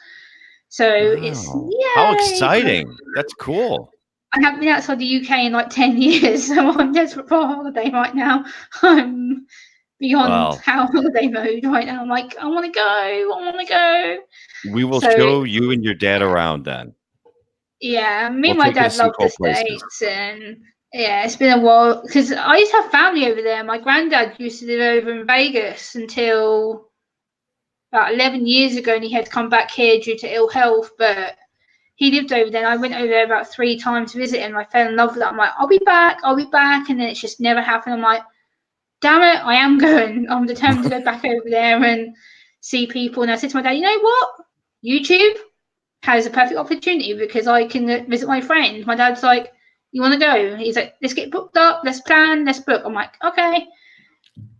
So it's how exciting! That's cool. I haven't been outside the UK in like 10 years, so I'm desperate for a holiday right now. I'm beyond holiday mode right now. I'm like, I want to go. We will show you and your dad around then. Yeah, me and my dad love the States, and it's been a while because I used to have family over there. My granddad used to live over in Vegas until about 11 years ago, and he had to come back here due to ill health, but he lived over there, and I went over there about 3 times to visit him. I fell in love with it. I'm like, I'll be back, and then it's just never happened. I'm like, damn it, I am going. I'm determined to go back over there and see people. And I said to my dad, you know what? YouTube has a perfect opportunity because I can visit my friend. My dad's like, you want to go? He's like, let's get booked up, let's plan, let's book. I'm like, okay.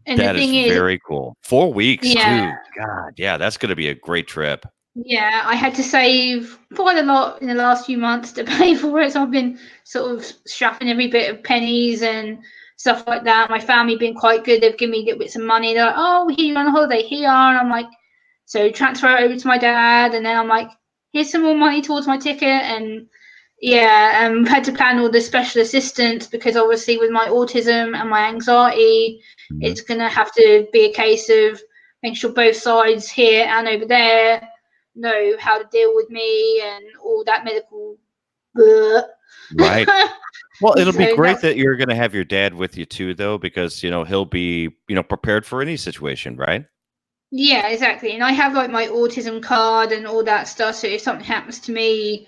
And that is very cool. 4 weeks too. God, yeah, that's going to be a great trip. Yeah, I had to save quite a lot in the last few months to pay for it. So I've been sort of strapping every bit of pennies and stuff like that. My family been quite good. They've given me little bits of money. They're like, oh, here you're on a holiday, here you are. And I'm like, so transfer it over to my dad. And then I'm like, here's some more money towards my ticket. And I've had to plan all the special assistance because obviously with my autism and my anxiety, it's going to have to be a case of making sure both sides here and over there know how to deal with me and all that medical. Right. Well, it'll be great that you're going to have your dad with you too, though, because he'll be prepared for any situation, right? Yeah, exactly. And I have like my autism card and all that stuff. So if something happens to me,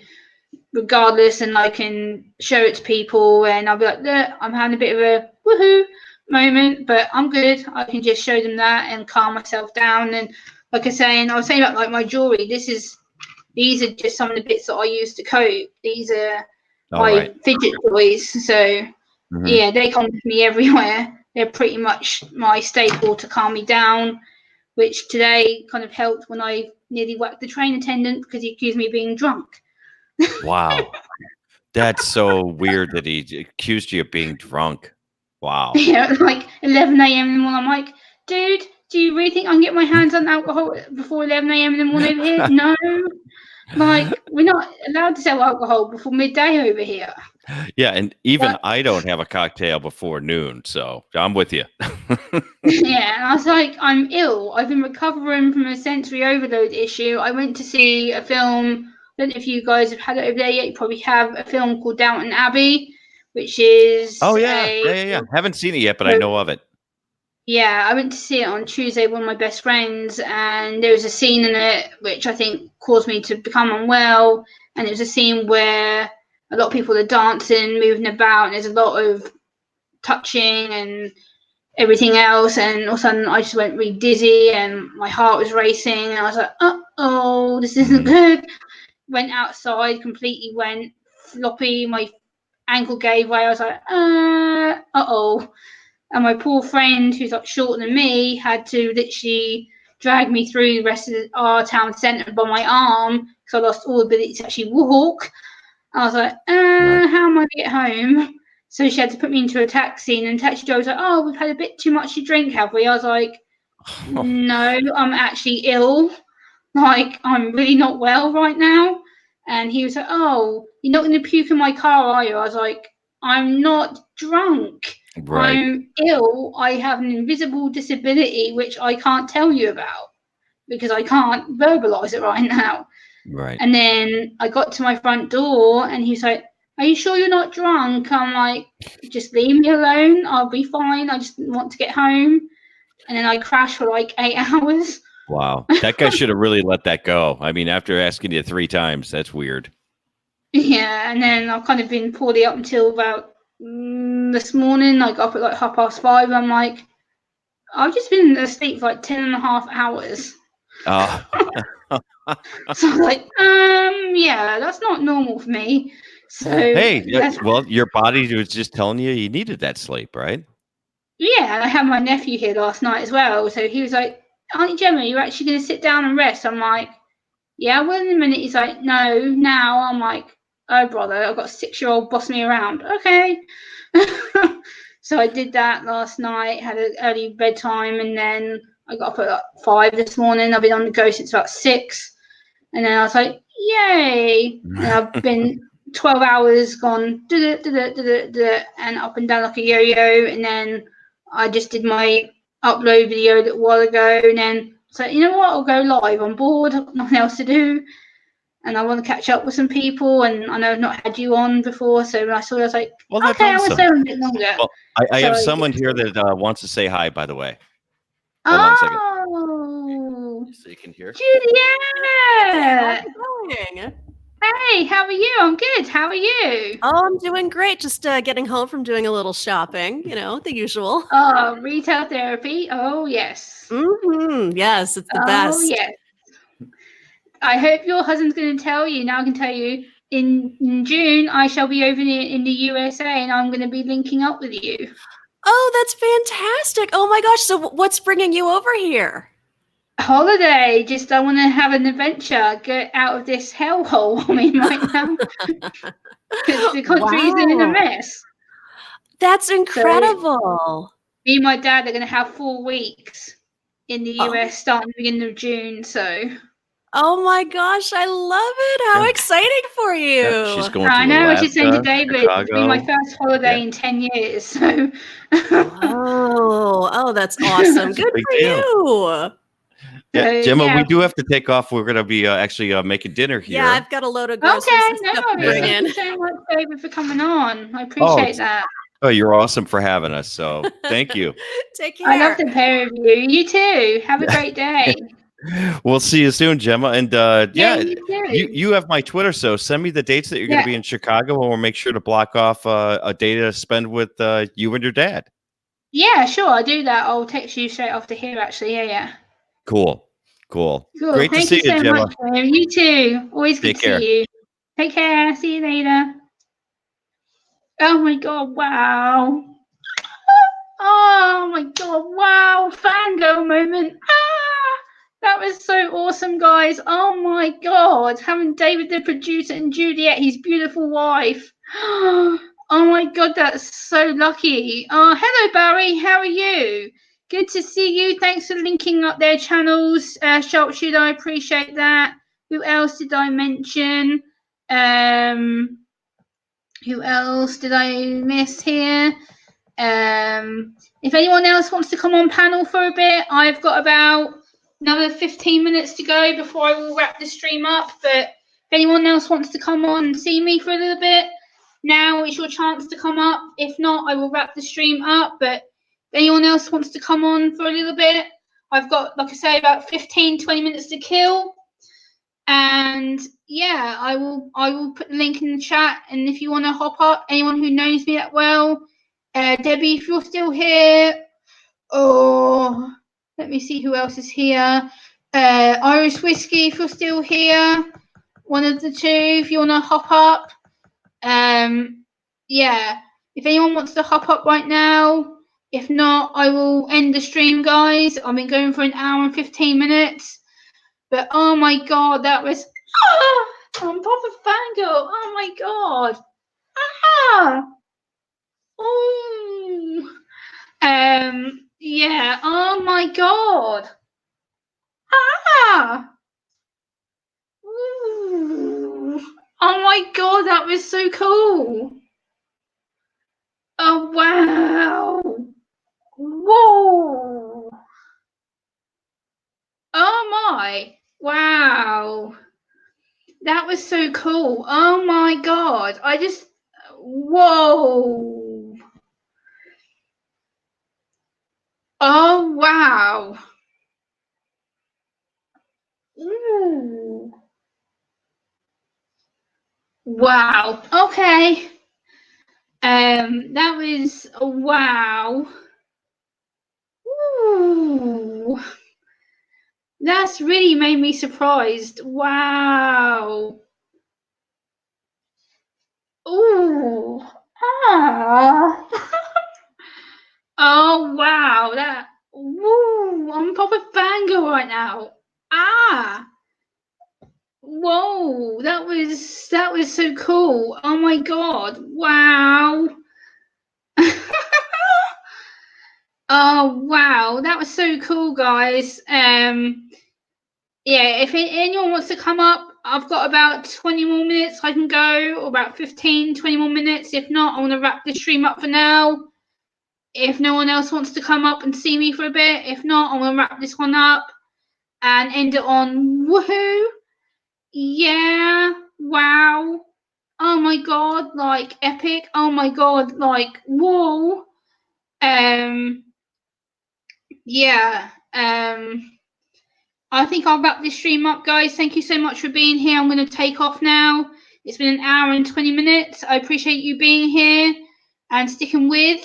regardless, and I can show it to people, and I'll be like, look, I'm having a bit of a woohoo moment, but I'm good. I can just show them that and calm myself down. And like I say, and I was saying about like my jewelry, these are just some of the bits that I use to cope. These are my fidget toys. So they come with me everywhere. They're pretty much my staple to calm me down, which today kind of helped when I nearly whacked the train attendant because he accused me of being drunk. Wow. That's so weird that he accused you of being drunk. Wow. Yeah, like 11 a.m. in the morning. I'm like, dude, do you really think I can get my hands on alcohol before 11 a.m. in the morning over here? No. Like, we're not allowed to sell alcohol before midday over here. Yeah, and even I don't have a cocktail before noon, so I'm with you. Yeah, and I was like, I'm ill. I've been recovering from a sensory overload issue. I went to see a film. I don't know if you guys have had it over there yet. You probably have a film called Downton Abbey, which is yeah. Haven't seen it yet, but I know of it. Yeah, I went to see it on Tuesday with one of my best friends, and there was a scene in it which I think caused me to become unwell. And it was a scene where a lot of people are dancing, moving about, and there's a lot of touching, and everything else, and all of a sudden I just went really dizzy and my heart was racing, and I was like, oh, this isn't good. Went outside, completely went floppy, my ankle gave way. I was like, uh-oh. And my poor friend, who's like shorter than me, had to literally drag me through the rest of our town centre by my arm because I lost all ability to actually walk. I was like, how am I going to get home? So she had to put me into a taxi, and the taxi driver was like, oh, we've had a bit too much to drink, have we? I was like, no, I'm actually ill. Like, I'm really not well right now. And he was like, oh, you're not going to puke in my car, are you? I was like, I'm not drunk. Right. I'm ill. I have an invisible disability, which I can't tell you about because I can't verbalize it right now. Right. And then I got to my front door and he was like, are you sure you're not drunk? I'm like, just leave me alone. I'll be fine. I just want to get home. And then I crashed for like 8 hours. Wow. That guy should have really let that go. I mean, after asking you 3 times, that's weird. Yeah, and then I've kind of been poorly up until about this morning. I got up at like 5:30. I'm like, I've just been asleep for like 10.5 hours. Oh. So I'm like, yeah, that's not normal for me. So hey, well, your body was just telling you needed that sleep, right? Yeah, I had my nephew here last night as well. So he was like, Auntie Gemma, you're actually going to sit down and rest? I'm like, yeah, well, in a minute. He's like, no, now. I'm like, oh, brother, I've got a 6-year-old boss me around. Okay. So I did that last night, had an early bedtime, and then I got up at like 5 this morning. I've been on the go since about 6. And then I was like, yay. And I've been 12 hours gone, and up and down like a yo-yo. And then I just did my upload video a little while ago. And then so you know what? I'll go live. I'm bored. Nothing else to do. And I want to catch up with some people. And I know I've not had you on before. So when I saw it, I was like, well, that's okay, awesome. I want to stay on a bit longer. Well, I have someone here that wants to say hi, by the way. Hold on a second. So you can hear. Juliet! How's it going? Hey, how are you? I'm good. How are you? Oh, I'm doing great. Just getting home from doing a little shopping, the usual. Oh, retail therapy. Oh, yes. Mm-hmm. Yes, it's the best. Oh, yes. I hope your husband's going to tell you. Now I can tell you in June, I shall be over in the USA and I'm going to be linking up with you. Oh, that's fantastic. Oh my gosh. So what's bringing you over here? Holiday. Just I want to have an adventure. Get out of this hellhole I'm in right now. Because the country's in a mess. That's incredible. So, me and my dad are going to have 4 weeks in the US starting the beginning of June. So. Oh my gosh, I love it. How exciting for you. Yeah, she's going to I know, Alaska, I should say to David, Chicago. it's been my first holiday in 10 years. So. Oh, that's awesome. Good for you. Yeah, Gemma, we do have to take off. We're going to be actually making dinner here. Yeah, I've got a load of groceries and stuff to bring in. Thank you so much, David, for coming on. I appreciate that. Oh, you're awesome for having us. So thank you. Take care. I love the pair of you. You too. Have a great day. We'll see you soon, Gemma. And you have my Twitter, so send me the dates that you're going to be in Chicago, and we'll make sure to block off a day to spend with you and your dad. Yeah, sure. I'll do that. I'll text you straight after here, actually. Yeah. Cool. Great Thank to see you so Gemma. much, Graham. You too. Always good to see you. Take care. See you later. Oh my God! Wow. Oh my God! Wow! Fangirl moment. That was so awesome, guys. Oh my God! Having David the producer and Juliet, his beautiful wife. Oh my God, that's so lucky. Hello, Barry. How are you? Good to see you. Thanks for linking up their channels. Sharpshooter, I appreciate that. Who else did I mention? Who else did I miss here? If anyone else wants to come on panel for a bit, I've got about another 15 minutes to go before I will wrap the stream up. But if anyone else wants to come on and see me for a little bit, now is your chance to come up. If not, I will wrap the stream up. But if anyone else wants to come on for a little bit, I've got, like I say, about 15-20 minutes to kill. And yeah, I will put the link in the chat. And if you want to hop up, anyone who knows me that well, Debbie, if you're still here, Oh, let me see who else is here. Irish Whiskey, if you're still here. One of the two, if you want to hop up. Yeah, if anyone wants to hop up right now. If not, I will end the stream, guys. I've been going for an hour and 15 minutes. But oh my god, that was... I'm proper fangirl. Oh my god. Ah! Oh. Yeah. Oh my god. Ah! Ooh. Oh my god, that was so cool. Oh wow. Whoa. Oh my. Wow. That was so cool. Oh my god. Whoa. Oh wow. Ooh. Wow. Okay. That was wow. Ooh. That's really made me surprised. Wow. Ooh. Ah. Oh wow. Woo. I'm proper fangirl right now. Ah. Whoa. That was so cool. Oh my god. Wow. Oh wow, that was so cool, guys. Yeah, if anyone wants to come up, I've got about 20 more minutes I can go, or about 15, 20 more minutes. If not, I want to wrap the stream up for now. If no one else wants to come up and see me for a bit, if not, I'm going to wrap this one up and end it on woohoo. Yeah, wow. Oh my god, like epic. Oh my god, like whoa. Yeah. I think I'll wrap this stream up, guys. Thank you so much for being here. I'm going to take off now. It's been an hour and 20 minutes. I appreciate you being here and sticking with.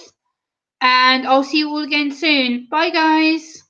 And I'll see you all again soon. Bye, guys.